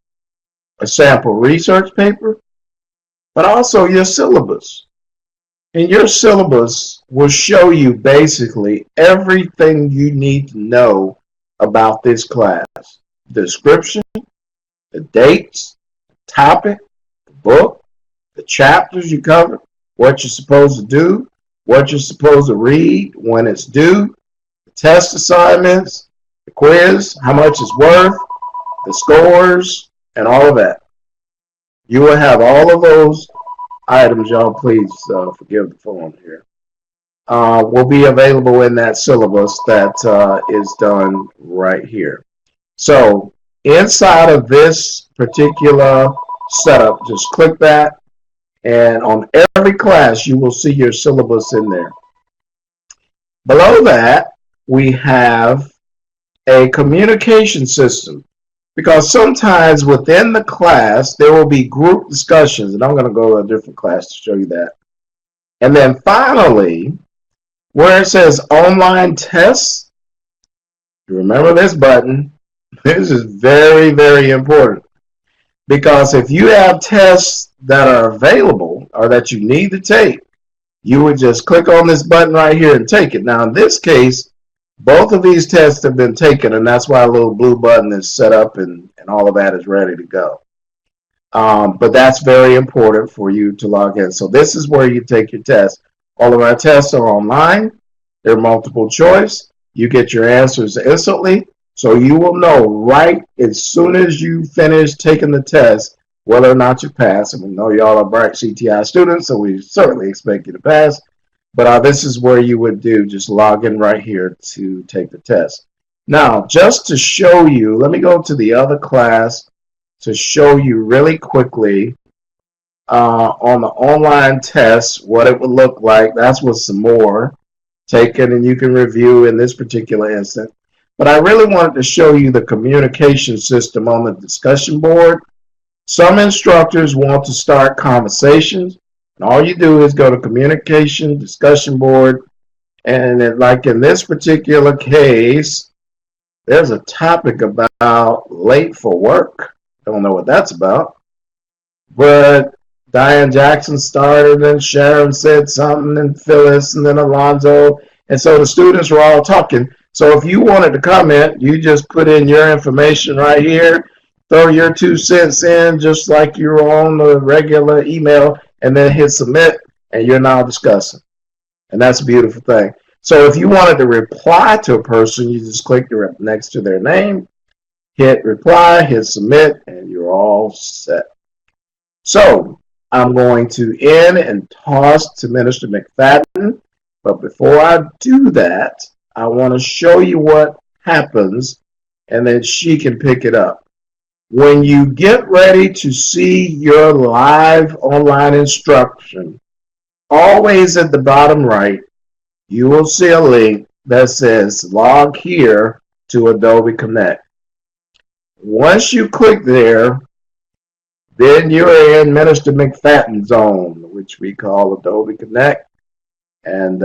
A sample research paper, but also your syllabus. And your syllabus will show you basically everything you need to know about this class. The description, the dates, the topic, the book, the chapters you cover, what you're supposed to do, what you're supposed to read, when it's due, the test assignments, the quiz, how much it's worth, the scores, and all of that. You will have all of those items, y'all please forgive the phone here, will be available in that syllabus that is done right here. So inside of this particular setup, just click that, and on every class you will see your syllabus in there. Below that, we have a communication system, because sometimes within the class there will be group discussions, and I'm going to go to a different class to show you that. And then finally, where it says online tests, you remember this button. This is very, very important, because if you have tests that are available or that you need to take, you would just click on this button right here and take it. Now in this case, both of these tests have been taken, and that's why a little blue button is set up and all of that is ready to go. But that's very important for you to log in. So this is where you take your test. All of our tests are online. They're multiple choice. You get your answers instantly. So you will know right as soon as you finish taking the test whether or not you pass. And we know y'all are bright CTI students, so we certainly expect you to pass. But this is where you would do, just log in right here to take the test. Now, just to show you, let me go to the other class to show you really quickly on the online test what it would look like. That's with some more taken and you can review in this particular instance. But I really wanted to show you the communication system on the discussion board. Some instructors want to start conversations, and all you do is go to communication discussion board, and like in this particular case, there's a topic about late for work. Don't know what that's about. But Diane Jackson started, and Sharon said something, and Phyllis, and then Alonzo. And so the students were all talking. So if you wanted to comment, you just put in your information right here, throw your 2 cents in, just like you're on the regular email, and then hit submit, and you're now discussing. And that's a beautiful thing. So if you wanted to reply to a person, you just click next to their name, hit reply, hit submit, and you're all set. So I'm going to end and toss to Minister McFadden. But before I do that, I want to show you what happens, and then she can pick it up. When you get ready to see your live online instruction, always at the bottom right, you will see a link that says log here to Adobe Connect. Once you click there, then you're in Minister McFadden zone, which we call Adobe Connect. And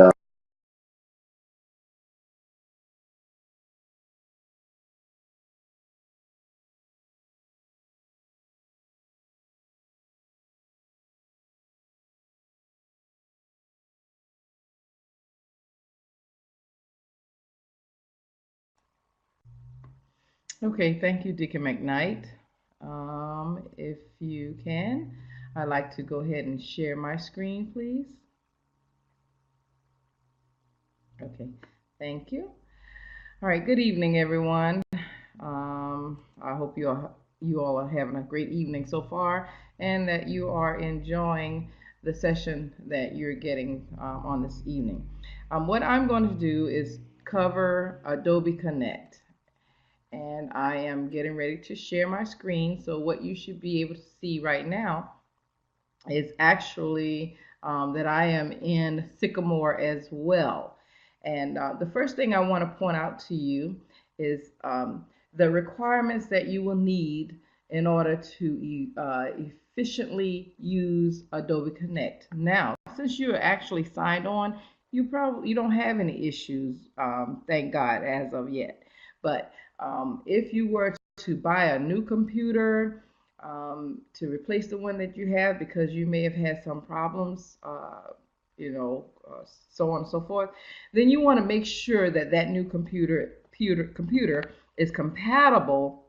Okay, thank you, Deacon McKnight. If you can, I'd like to go ahead and share my screen, please. Okay, thank you. All right, good evening, everyone. I hope you all are having a great evening so far, and that you are enjoying the session that you're getting on this evening. What I'm going to do is cover Adobe Connect, and I am getting ready to share my screen. So what you should be able to see right now is actually that I am in Sycamore as well. And the first thing I want to point out to you is the requirements that you will need in order to efficiently use Adobe Connect. Now, since you're actually signed on, you don't have any issues, thank God, as of yet. But if you were to buy a new computer, to replace the one that you have because you may have had some problems, so on and so forth, then you want to make sure that that new computer is compatible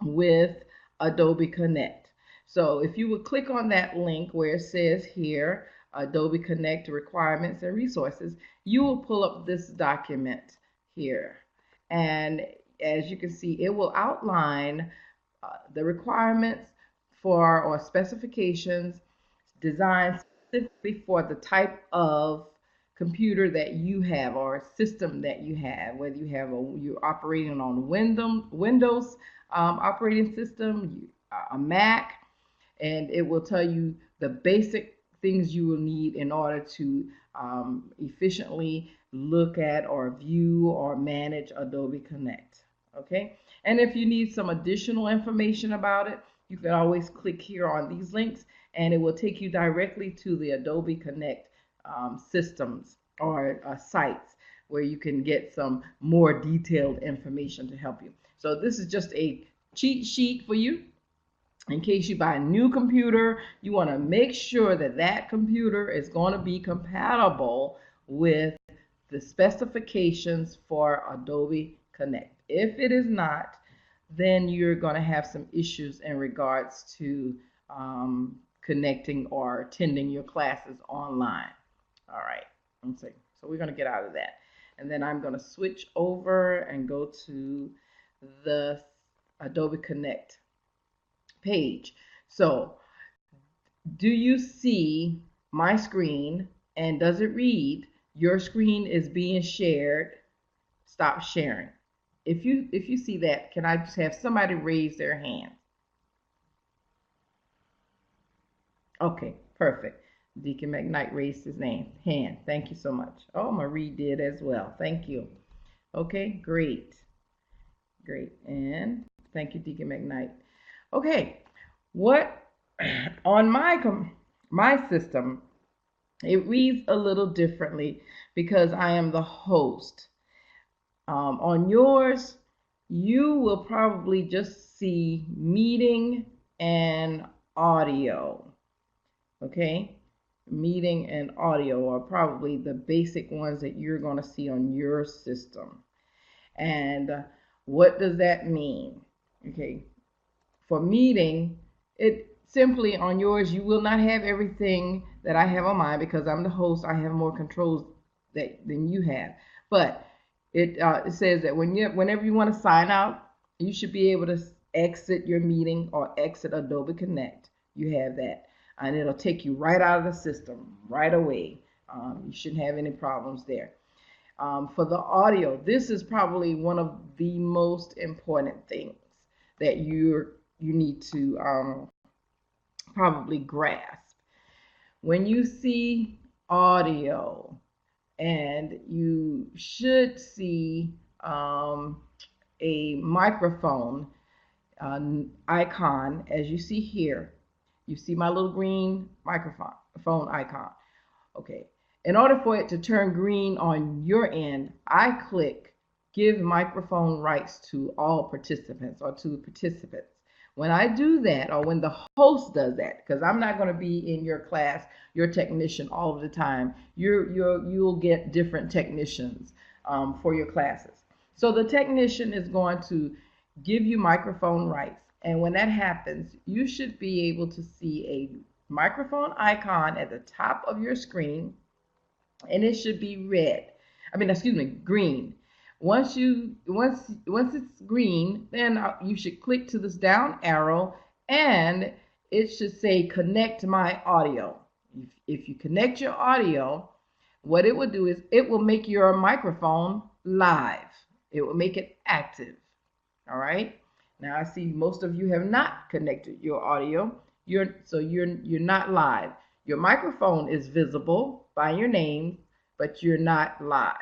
with Adobe Connect. So if you would click on that link where it says here, Adobe Connect requirements and resources, you will pull up this document here. And as you can see, it will outline the requirements for or specifications designed specifically for the type of computer that you have or system that you have, whether you're operating on Windows operating system, a Mac, and it will tell you the basic things you will need in order to efficiently look at or view or manage Adobe Connect. Okay, and if you need some additional information about it, you can always click here on these links, and it will take you directly to the Adobe Connect systems or sites where you can get some more detailed information to help you. So this is just a cheat sheet for you. In case you buy a new computer, you want to make sure that that computer is going to be compatible with the specifications for Adobe Connect. If it is not, then you're going to have some issues in regards to connecting or attending your classes online. All right, let's see. So we're going to get out of that. And then I'm going to switch over and go to the Adobe Connect page. So do you see my screen, and does it read your screen is being shared? Stop sharing. If you see that, can I just have somebody raise their hand? Okay, perfect. Deacon McKnight raised his hand. Thank you so much. Oh, Marie did as well. Thank you. Okay, great. Great. And thank you, Deacon McKnight. Okay, what on my system, it reads a little differently because I am the host. On yours, you will probably just see meeting and audio. Okay, meeting and audio are probably the basic ones that you're going to see on your system. And what does that mean? Okay, for meeting, it simply on yours, you will not have everything that I have on mine because I'm the host. I have more controls than you have. But it says that whenever you want to sign out, you should be able to exit your meeting or exit Adobe Connect. You have that, and it'll take you right out of the system right away. You shouldn't have any problems there. For the audio, this is probably one of the most important things that you need to probably grasp. When you see audio, and you should see a microphone icon, as you see here. You see my little green microphone phone icon. Okay. In order for it to turn green on your end, I click give microphone rights to all participants or to participants. When I do that, or when the host does that, because I'm not going to be in your class, your technician all of the time. You'll get different technicians for your classes. So the technician is going to give you microphone rights. And when that happens, you should be able to see a microphone icon at the top of your screen, and it should be green. Once it's green, then you should click to this down arrow, and it should say connect my audio. If you connect your audio, what it will do is it will make your microphone live. It will make it active. All right. Now I see most of you have not connected your audio. You're not live. Your microphone is visible by your name, but you're not live.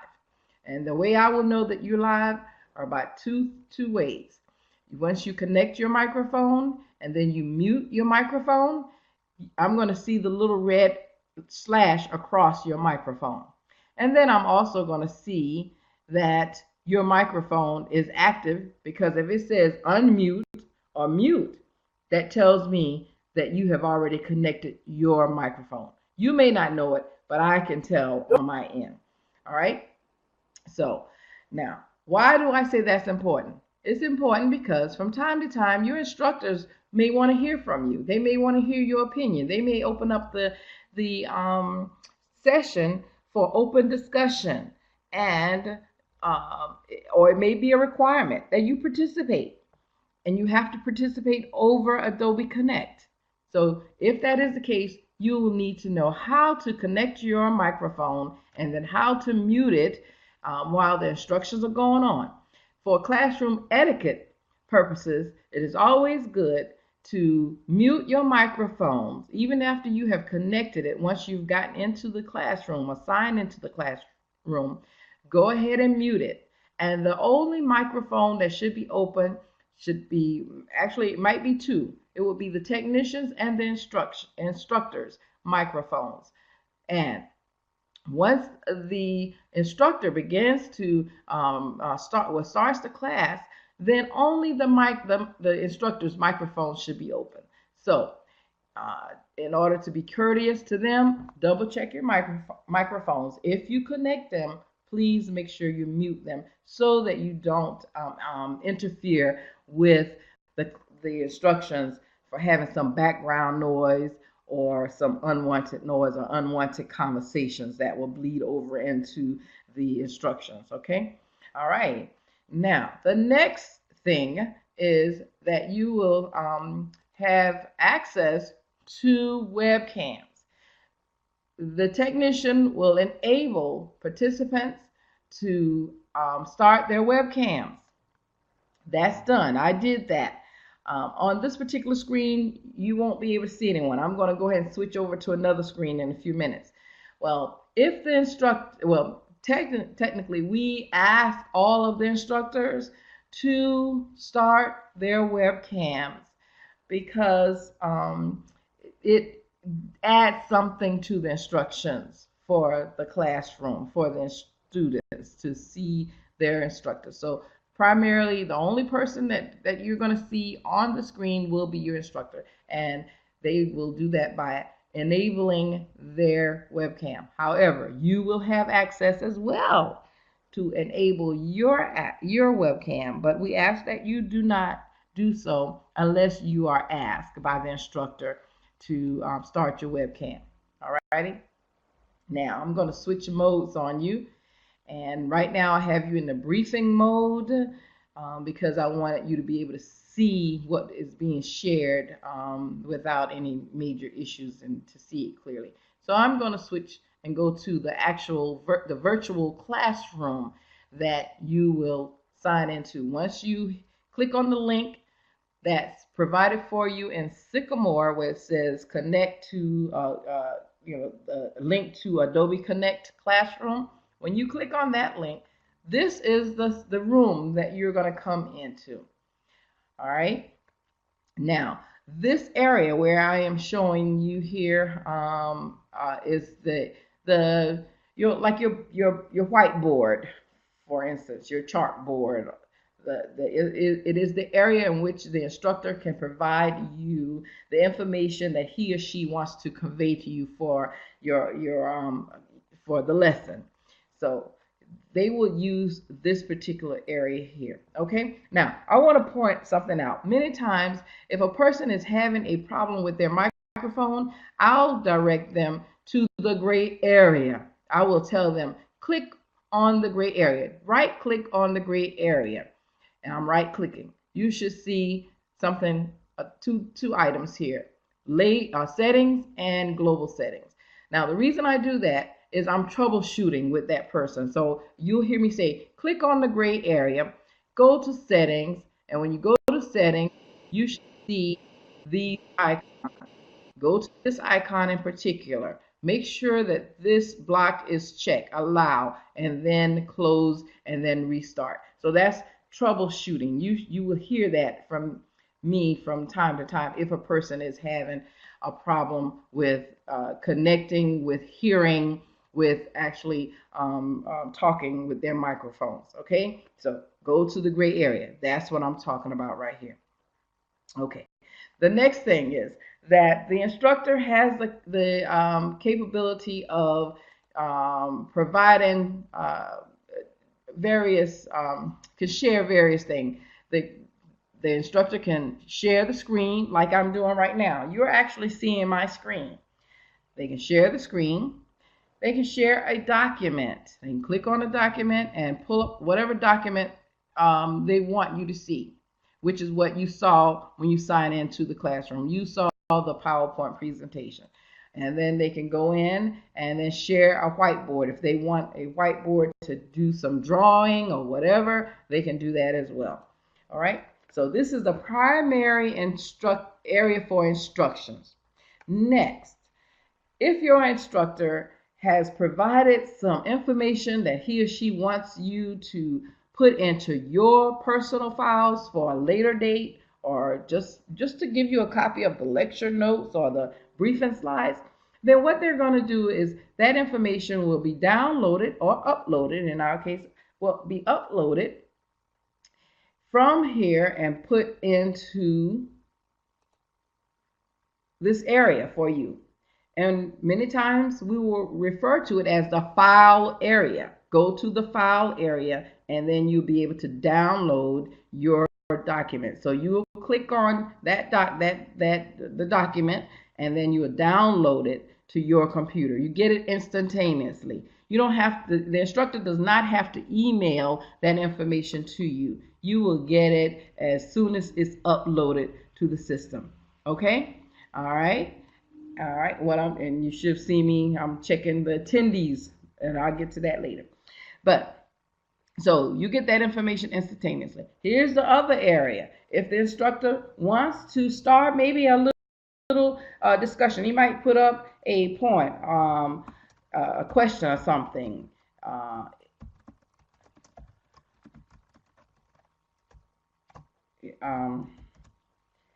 And the way I will know that you're live are by two ways. Once you connect your microphone and then you mute your microphone, I'm going to see the little red slash across your microphone. And then I'm also going to see that your microphone is active, because if it says unmute or mute, that tells me that you have already connected your microphone. You may not know it, but I can tell on my end. All right. So now, why do I say that's important? It's important because from time to time, your instructors may want to hear from you. They may want to hear your opinion. They may open up the session for open discussion, and or it may be a requirement that you participate, and you have to participate over Adobe Connect. So if that is the case, you will need to know how to connect your microphone and then how to mute it while the instructions are going on. For classroom etiquette purposes, it is always good to mute your microphones even after you have connected it. Once you've gotten into the classroom, assigned into the classroom, go ahead and mute it. And the only microphone that should be open should be, actually, it might be two. It will be the technicians and the instructors' microphones. And once the instructor begins to starts the class, then only the instructor's microphone should be open. So in order to be courteous to them, double check your microphones. If you connect them, please make sure you mute them so that you don't interfere with the instructions for having some background noise or some unwanted noise or unwanted conversations that will bleed over into the instructions. Okay. All right. Now, the next thing is that you will have access to webcams. The technician will enable participants to start their webcams. That's done. I did that. On this particular screen, you won't be able to see anyone. I'm going to go ahead and switch over to another screen in a few minutes. Well, if the instructor, well, technically, we ask all of the instructors to start their webcams because it adds something to the instructions for the classroom, for the students to see their instructor. So primarily, the only person that you're going to see on the screen will be your instructor, and they will do that by enabling their webcam. However, you will have access as well to enable your webcam, but we ask that you do not do so unless you are asked by the instructor to start your webcam. All righty. Now I'm going to switch modes on you, and right now I have you in the briefing mode because I wanted you to be able to see what is being shared without any major issues and to see it clearly. So I'm going to switch and go to the actual the virtual classroom that you will sign into. Once you click on the link that's provided for you in Sycamore, where it says connect to the link to Adobe Connect Classroom. When you click on that link, this is the room that you're going to come into. All right. Now, this area where I am showing you here is your whiteboard, for instance, your chalkboard. It is the area in which the instructor can provide you the information that he or she wants to convey to you for for the lesson. So they will use this particular area here. Okay, now I want to point something out. Many times, if a person is having a problem with their microphone, I'll direct them to the gray area. I will tell them, click on the gray area, right click on the gray area. And I'm right clicking. You should see something, two items here, settings and global settings. Now, the reason I do that is I'm troubleshooting with that person. So you'll hear me say, click on the gray area, go to settings, and when you go to settings, you should see the icon. Go to this icon in particular. Make sure that this block is checked, allow, and then close, and then restart. So that's troubleshooting. You will hear that from me from time to time if a person is having a problem with connecting, with hearing, with actually talking with their microphones. Okay, so go to the gray area. That's what I'm talking about right here. Okay, the next thing is that the instructor has the capability of providing various can share various things. The instructor can share the screen like I'm doing right now. You're actually seeing my screen. They can share the screen. They can share a document. They can click on a document and pull up whatever document they want you to see, which is what you saw when you sign into the classroom. You saw the PowerPoint presentation. And then they can go in and then share a whiteboard. If they want a whiteboard to do some drawing or whatever, they can do that as well. All right. So this is the primary area for instructions. Next, if your instructor has provided some information that he or she wants you to put into your personal files for a later date, or just to give you a copy of the lecture notes or the briefing slides, then what they're going to do is that information will be downloaded or uploaded. In our case, will be uploaded from here and put into this area for you. And many times we will refer to it as the file area. Go to the file area and then you'll be able to download your document. So you will click on the document, and then you will download it to your computer. You get it instantaneously. You don't have to, the instructor does not have to email that information to you. You will get it as soon as it's uploaded to the system. Okay? All right. All right. And you should see me, I'm checking the attendees, and I'll get to that later. But so you get that information instantaneously. Here's the other area. If the instructor wants to start maybe a little discussion, he might put up a point, a question or something.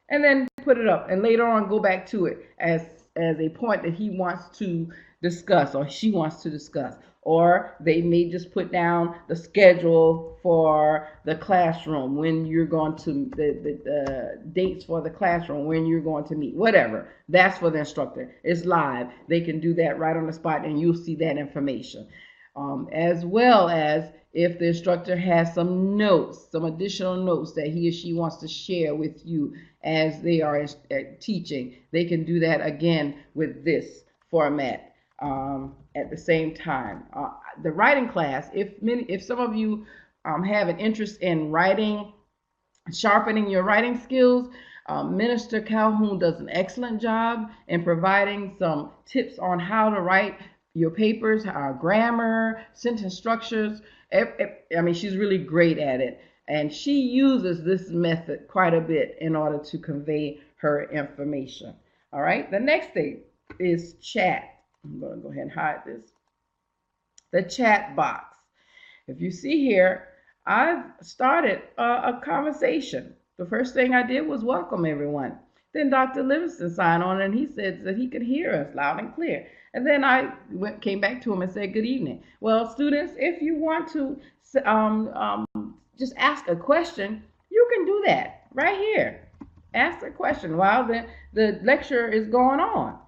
And then put it up, and later on go back to it as a point that he wants to discuss or she wants to discuss. Or they may just put down the schedule for the classroom, when you're going to, the dates for the classroom, when you're going to meet, whatever. That's for the instructor. It's live. They can do that right on the spot, and you'll see that information. As well as if the instructor has some notes, some additional notes that he or she wants to share with you as they are teaching, they can do that again with this format at the same time. The writing class, if some of you have an interest in writing, sharpening your writing skills, Minister Calhoun does an excellent job in providing some tips on how to write your papers, grammar, sentence structures. I mean, she's really great at it. And she uses this method quite a bit in order to convey her information. All right, the next thing is chat. I'm going to go ahead and hide this. The chat box. If you see here, I've started a conversation. The first thing I did was welcome everyone. Then Dr. Livingston signed on, and he said that he could hear us loud and clear. And then I came back to him and said, good evening. Well, students, if you want to just ask a question, you can do that right here. Ask a question while the lecture is going on.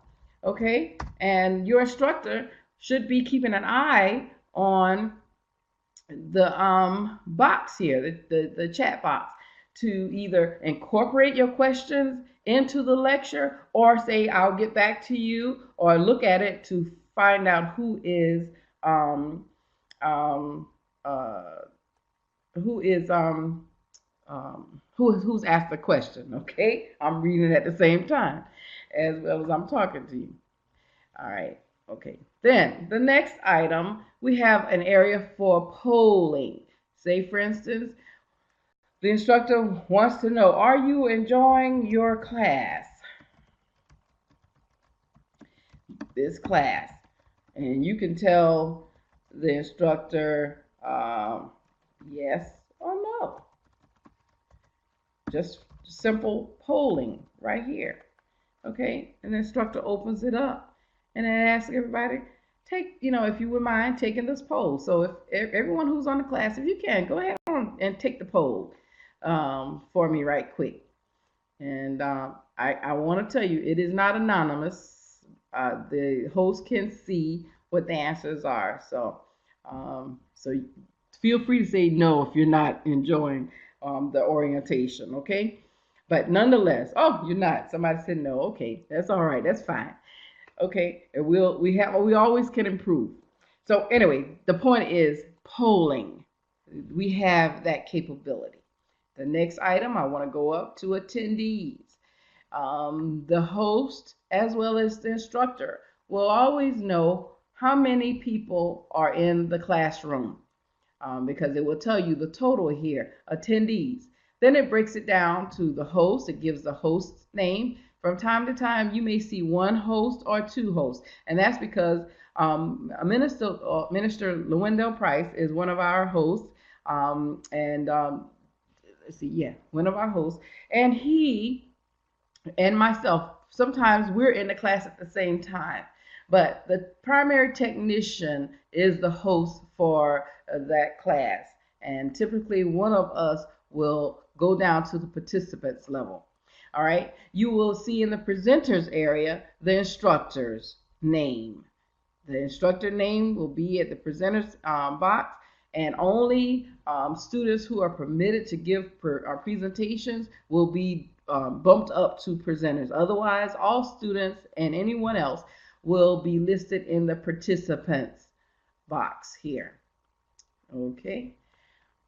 Okay? And your instructor should be keeping an eye on the box here, the chat box, to either incorporate your questions into the lecture, or say I'll get back to you, or look at it to find out who's asked the question. Okay, I'm reading at the same time as well as I'm talking to you. All right. Okay. Then the next item, we have an area for polling. Say, for instance, the instructor wants to know, are you enjoying your class? This class. And you can tell the instructor yes or no. Just simple polling right here. Okay, and the instructor opens it up and then asks everybody, take, if you would mind taking this poll. So if everyone who's on the class, if you can, go ahead on and take the poll for me right quick. And I want to tell you, it is not anonymous. The host can see what the answers are. So feel free to say no if you're not enjoying the orientation, okay? But nonetheless, oh, you're not. Somebody said no. Okay, that's all right. That's fine. Okay, and we always can improve. So anyway, the point is polling. We have that capability. The next item, I want to go up to attendees. The host as well as the instructor will always know how many people are in the classroom, because it will tell you the total here, attendees. Then it breaks it down to the host. It gives the host's name. From time to time, you may see one host or two hosts, and that's because Minister Lewendell Price is one of our hosts, one of our hosts, and he and myself, sometimes we're in the class at the same time, but the primary technician is the host for that class, and typically one of us will go down to the participants level. All right, you will see in the presenters area the instructor's name. The instructor name will be at the presenters box, and only students who are permitted to give presentations will be bumped up to presenters. Otherwise, all students and anyone else will be listed in the participants box here. Okay.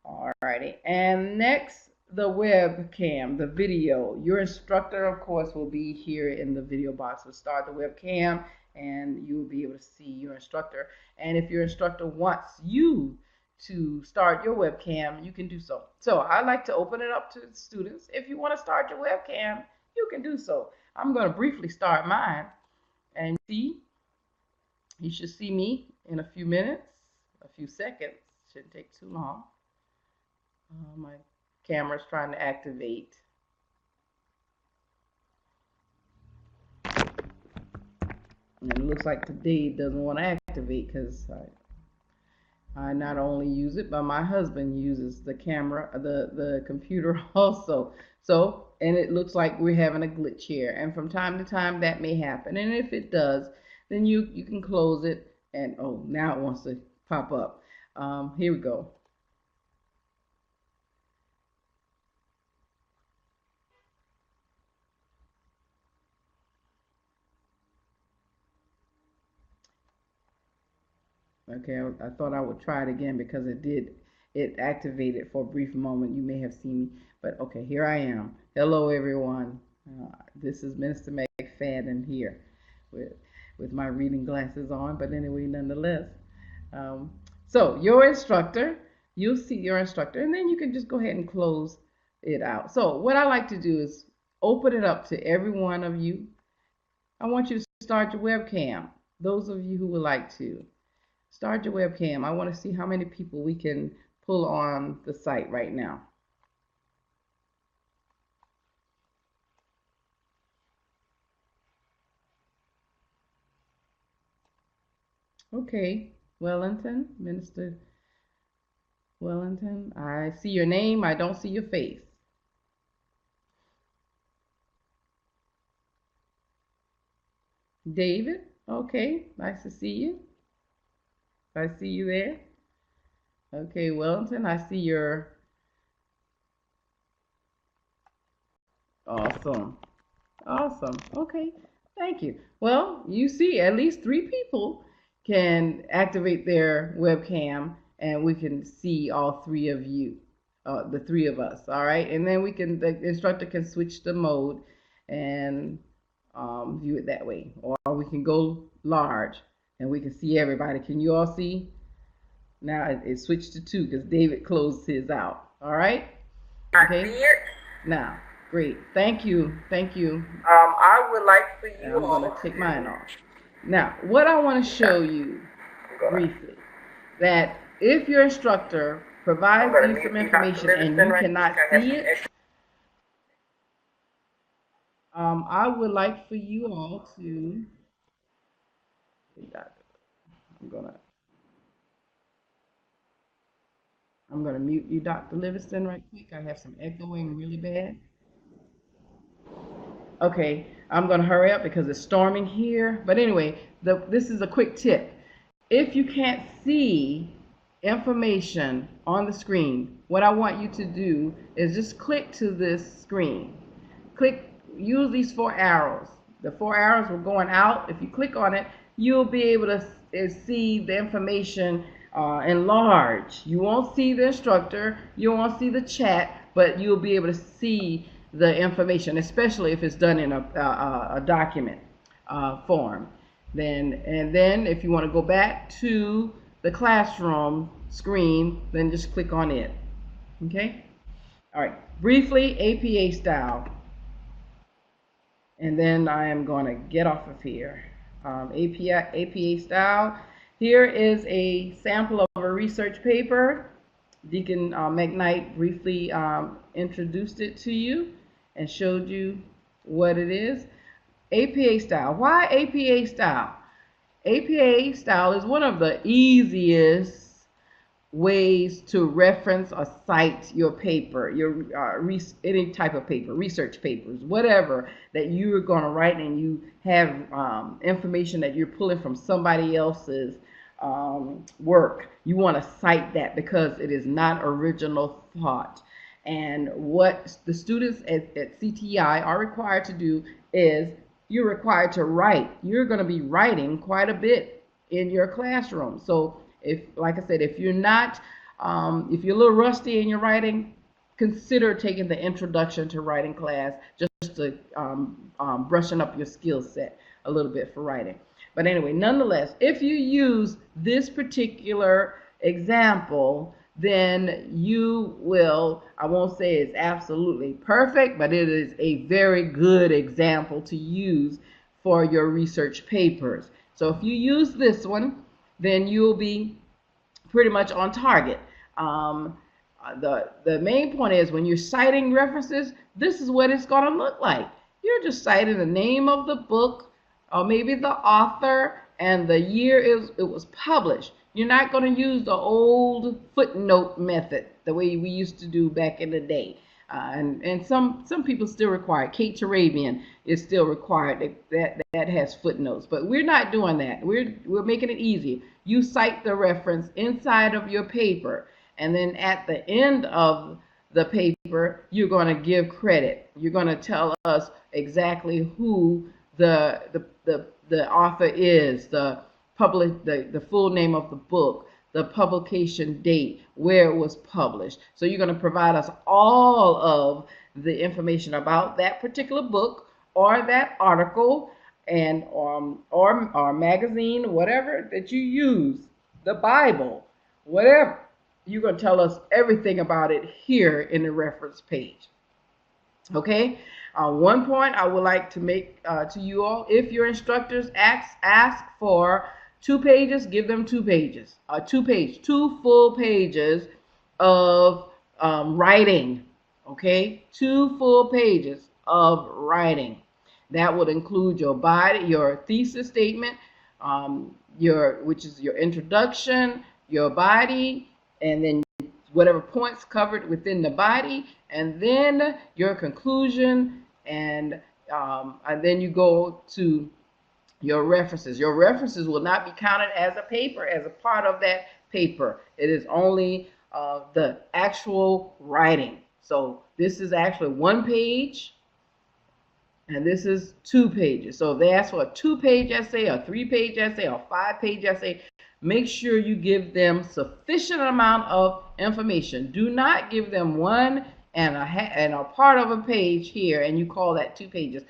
Alrighty. And next, the webcam, the video. Your instructor, of course, will be here in the video box. So start the webcam and you will be able to see your instructor. And if your instructor wants you to start your webcam, you can do so. So I like to open it up to the students. If you want to start your webcam, you can do so. I'm going to briefly start mine. And see, you should see me in a few minutes, a few seconds. Shouldn't take too long. My camera's trying to activate. And it looks like today it doesn't want to activate because I not only use it, but my husband uses the camera, the computer also. So, and it looks like we're having a glitch here. And from time to time that may happen. And if it does, then you can close it. And oh, now it wants to pop up. Here we go. Okay, I thought I would try it again because it activated for a brief moment. You may have seen me, but okay, here I am. Hello, everyone. This is Minister McFadden here with my reading glasses on, but anyway, nonetheless. So your instructor, you'll see your instructor, and then you can just go ahead and close it out. So what I like to do is open it up to every one of you. I want you to start your webcam. Those of you who would like to. Start your webcam. I want to see how many people we can pull on the site right now. Okay, Wellington, Minister Wellington, I see your name. I don't see your face. David, okay, nice to see you. I see you there. Okay, Wellington, I see your awesome. Awesome. Okay, thank you. Well, you see at least 3 people can activate their webcam and we can see all 3 of you, the 3 of us, all right? And then the instructor can switch the mode and view it that way. Or we can go large and we can see everybody. Can you all see? Now it switched to 2 because David closed his out. All right? Okay. Now, great. Thank you. Thank you. I would like for you I'm going to take mine off. Now, what I want to show you briefly, that if your instructor provides you some information and you cannot see it, I would like for you all to, I'm gonna mute you, Dr. Livingston, right quick. I have some echoing really bad. Okay, I'm gonna hurry up because it's storming here. But anyway, this is a quick tip. If you can't see information on the screen, what I want you to do is just click to this screen. Use these 4 arrows. The 4 arrows were going out. If you click on it, you'll be able to see the information enlarged. You won't see the instructor, you won't see the chat, but you'll be able to see the information, especially if it's done in a document form. And then if you want to go back to the classroom screen, then just click on it. Okay? All right. Briefly, APA style. And then I am going to get off of here. APA style. Here is a sample of a research paper. Deacon McKnight briefly introduced it to you and showed you what it is. APA style. Why APA style? APA style is one of the easiest ways to reference or cite your paper, your any type of paper, research papers, whatever that you're going to write, and you have information that you're pulling from somebody else's work. You want to cite that because it is not original thought. And what the students at CTI are required to do is you're required to write. You're going to be writing quite a bit in your classroom. So If, like I said, if you're not, if you're a little rusty in your writing, consider taking the introduction to writing class just to brushing up your skill set a little bit for writing. But anyway, nonetheless, if you use this particular example, then you will, I won't say it's absolutely perfect, but it is a very good example to use for your research papers. So if you use this one, then you'll be pretty much on target. The main point is when you're citing references, this is what it's going to look like. You're just citing the name of the book, or maybe the author, and the year it was published. You're not going to use the old footnote method, the way we used to do back in the day. And some people still require it. Kate Turabian is still required that has footnotes, but we're not doing that. We're making it easy. You cite the reference inside of your paper, and then at the end of the paper, you're going to give credit. You're going to tell us exactly who the author is, the full name of the book, the publication date, where it was published. So you're going to provide us all of the information about that particular book or that article and or magazine, whatever that you use, the Bible, whatever. You're going to tell us everything about it here in the reference page. Okay. One point I would like to make to you all: if your instructors ask for 2 pages, give them 2 pages. 2 full pages of writing. Okay, 2 full pages of writing. That would include your body, your thesis statement, which is your introduction, your body, and then whatever points covered within the body, and then your conclusion, and then you go to your references. Your references will not be counted as a paper, as a part of that paper. It is only the actual writing. So this is actually 1 page, and this is 2 pages. So if they ask for a 2-page essay, a 3-page essay, or a 5-page essay, make sure you give them sufficient amount of information. Do not give them 1 and a part of a page here, and you call that 2 pages.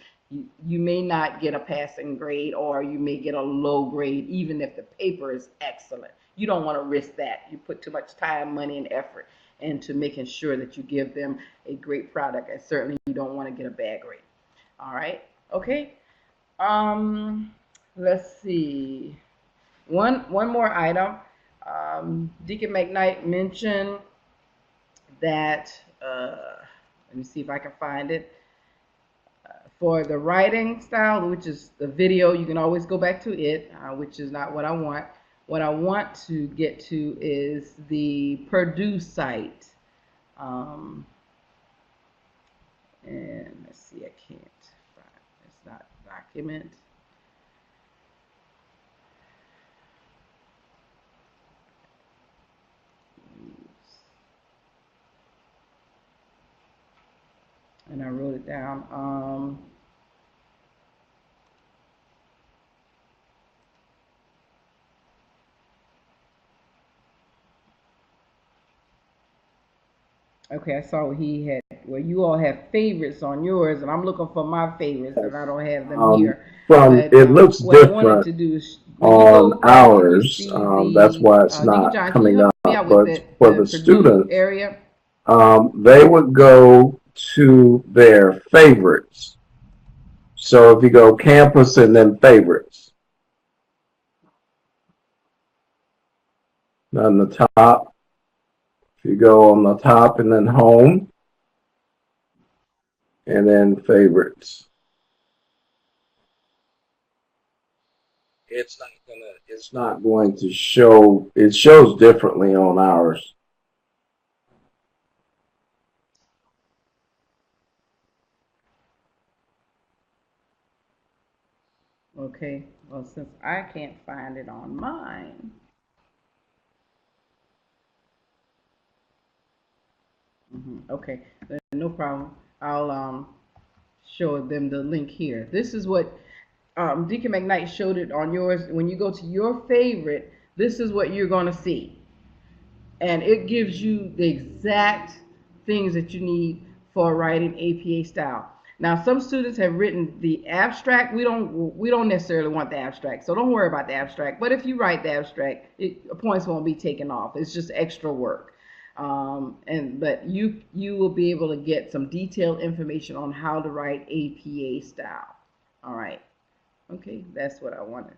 You may not get a passing grade, or you may get a low grade, even if the paper is excellent. You don't want to risk that. You put too much time, money, and effort into making sure that you give them a great product, and certainly you don't want to get a bad grade. All right. Okay. Let's see. One more item. Deacon McKnight mentioned that. Let me see if I can find it. For the writing style, which is the video, you can always go back to it, which is not what I want. What I want to get to is the Purdue site. And let's see, I can't find, it's not document. And I wrote it down. Okay, I saw what he had. Well, you all have favorites on yours, and I'm looking for my favorites, and I don't have them here. It looks what I wanted different to do is on ours. That's why it's Deacon not John, can you coming help up. me out with But for the Purdue students, area? they would go to their favorites. So if you go campus and then favorites, on the top, if you go on the top and then home, and then favorites. It's not going to show, it shows differently on ours. Okay, well, since I can't find it on mine. Okay, no problem. I'll show them the link here. This is what Deacon McKnight showed it on yours. When you go to your favorite, this is what you're going to see. And it gives you the exact things that you need for writing APA style. Now, some students have written the abstract. We don't necessarily want the abstract, so don't worry about the abstract. But if you write the abstract, points won't be taken off. It's just extra work. But you will be able to get some detailed information on how to write APA style. All right. Okay, that's what I wanted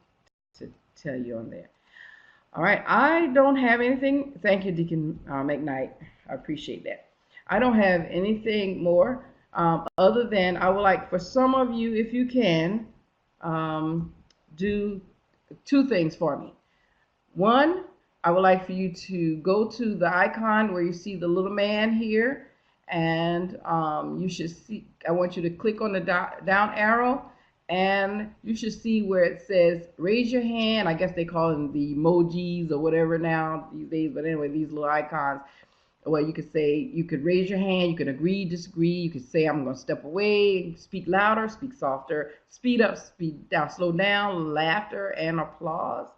to tell you on there. All right, I don't have anything. Thank you, Deacon McKnight. I appreciate that. I don't have anything more other than I would like for some of you, if you can, do two things for me. One, I would like for you to go to the icon where you see the little man here, and you should see, I want you to click on the down arrow, and you should see where it says raise your hand. I guess they call them the emojis or whatever now these days, but anyway, these little icons. Well, you could say, you could raise your hand, you could agree, disagree, you could say I'm going to step away, speak louder, speak softer, speed up, speed down, slow down, laughter, and applause.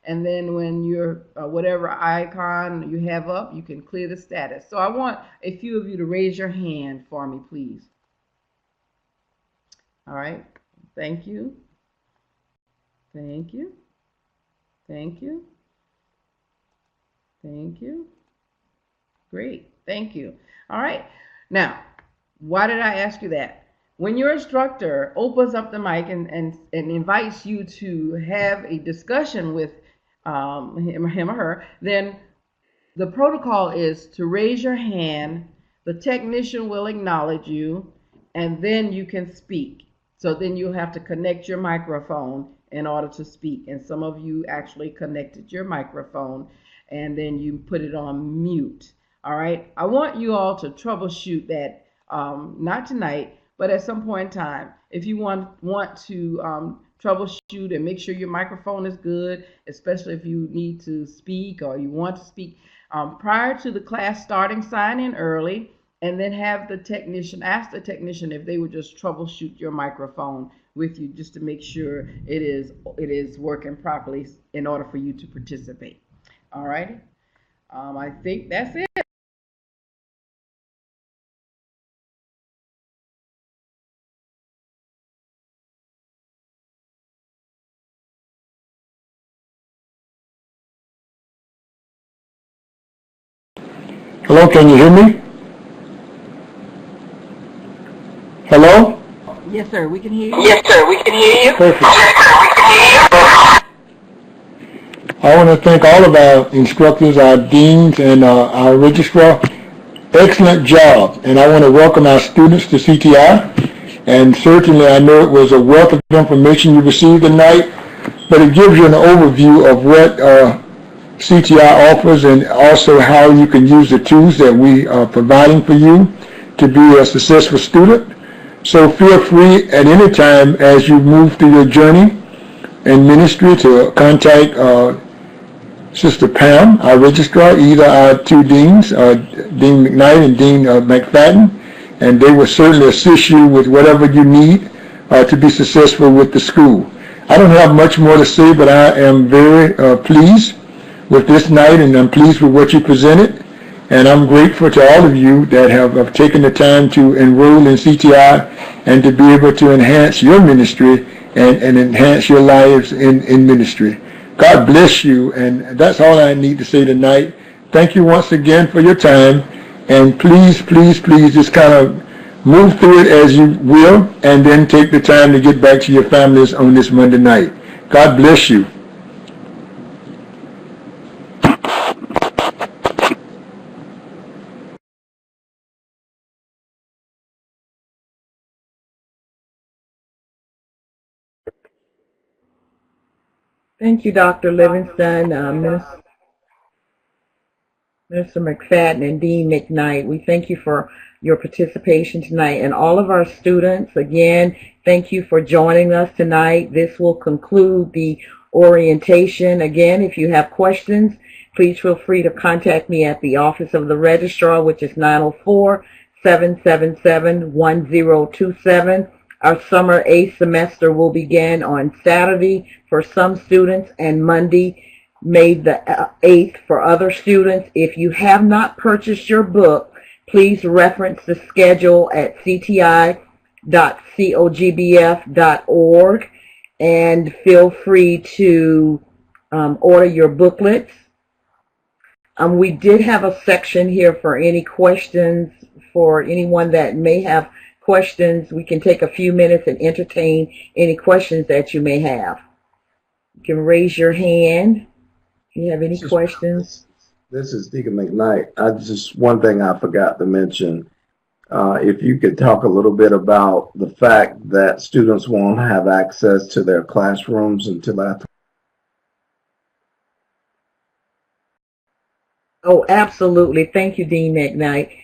And then when you're whatever icon you have up, you can clear the status. So I want a few of you to raise your hand for me, please. All right. Thank you. Thank you. Thank you. Thank you. Great. Thank you. All right. Now, why did I ask you that? When your instructor opens up the mic and invites you to have a discussion with him or her, then the protocol is to raise your hand, the technician will acknowledge you, and then you can speak. So then you'll have to connect your microphone in order to speak. And some of you actually connected your microphone and then you put it on mute. All right. I want you all to troubleshoot that, not tonight, but at some point in time. If you want to troubleshoot and make sure your microphone is good, especially if you need to speak or you want to speak, prior to the class starting, sign in early. And then have the technician, ask the technician if they would just troubleshoot your microphone with you just to make sure it is working properly in order for you to participate. All right. I think that's it. Hello, can you hear me? Hello? Yes, sir. We can hear you. Yes, sir. We can hear you. Perfect. I want to thank all of our instructors, our deans, and our registrar. Excellent job. And I want to welcome our students to CTI. And certainly I know it was a wealth of information you received tonight, but it gives you an overview of what CTI offers and also how you can use the tools that we are providing for you to be a successful student. So feel free at any time as you move through your journey in ministry to contact Sister Pam, our registrar, either our two deans, Dean McKnight and Dean McFadden, and they will certainly assist you with whatever you need to be successful with the school. I don't have much more to say, but I am very pleased with this night, and I'm pleased with what you presented. And I'm grateful to all of you that have taken the time to enroll in CTI and to be able to enhance your ministry and enhance your lives in ministry. God bless you, and that's all I need to say tonight. Thank you once again for your time, and please, please, please just kind of move through it as you will, and then take the time to get back to your families on this Monday night. God bless you. Thank you, Dr. Livingston, Minister McFadden, and Dean McKnight. We thank you for your participation tonight. And all of our students, again, thank you for joining us tonight. This will conclude the orientation. Again, if you have questions, please feel free to contact me at the Office of the Registrar, which is 904-777-1027. Our summer A semester will begin on Saturday for some students and Monday May the 8th for other students. If you have not purchased your book, please reference the schedule at cti.cogbf.org and feel free to order your booklets. We did have a section here for any questions. For anyone that may have questions, we can take a few minutes and entertain any questions that you may have. You can raise your hand if you have any questions. This is Deacon McKnight. One thing I forgot to mention. If you could talk a little bit about the fact that students won't have access to their classrooms until after. Oh, absolutely. Thank you, Dean McKnight.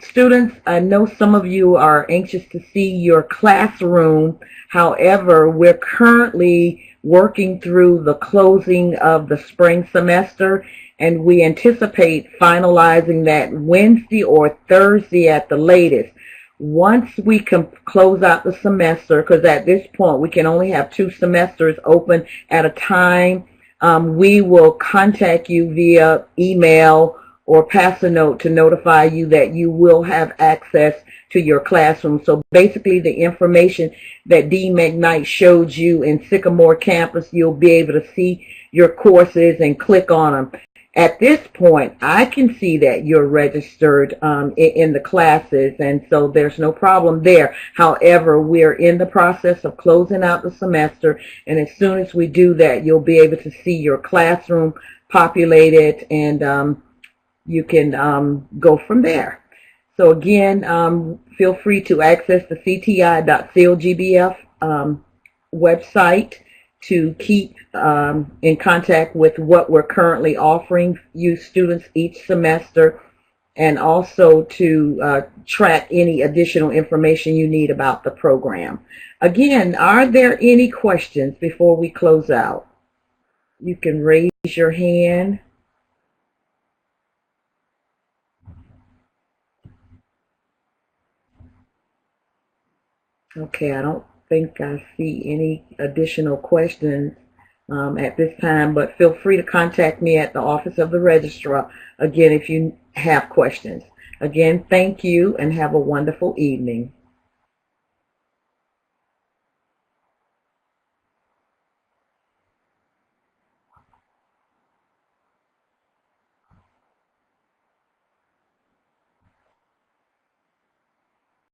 Students, I know some of you are anxious to see your classroom. However, we're currently working through the closing of the spring semester, and we anticipate finalizing that Wednesday or Thursday at the latest. Once we can close out the semester, because at this point we can only have 2 semesters open at a time, we will contact you via email or pass a note to notify you that you will have access to your classroom. So basically the information that Dean McKnight showed you in Sycamore campus, you'll be able to see your courses and click on them. At this point, I can see that you're registered in the classes, and so there's no problem there. However, we're in the process of closing out the semester, and as soon as we do that, you'll be able to see your classroom populated, and you can go from there. So again, feel free to access the cti.cogbf website to keep in contact with what we're currently offering you students each semester, and also to track any additional information you need about the program. Again, are there any questions before we close out? You can raise your hand. Okay, I don't think I see any additional questions at this time, but feel free to contact me at the Office of the Registrar, again, if you have questions. Again, thank you and have a wonderful evening.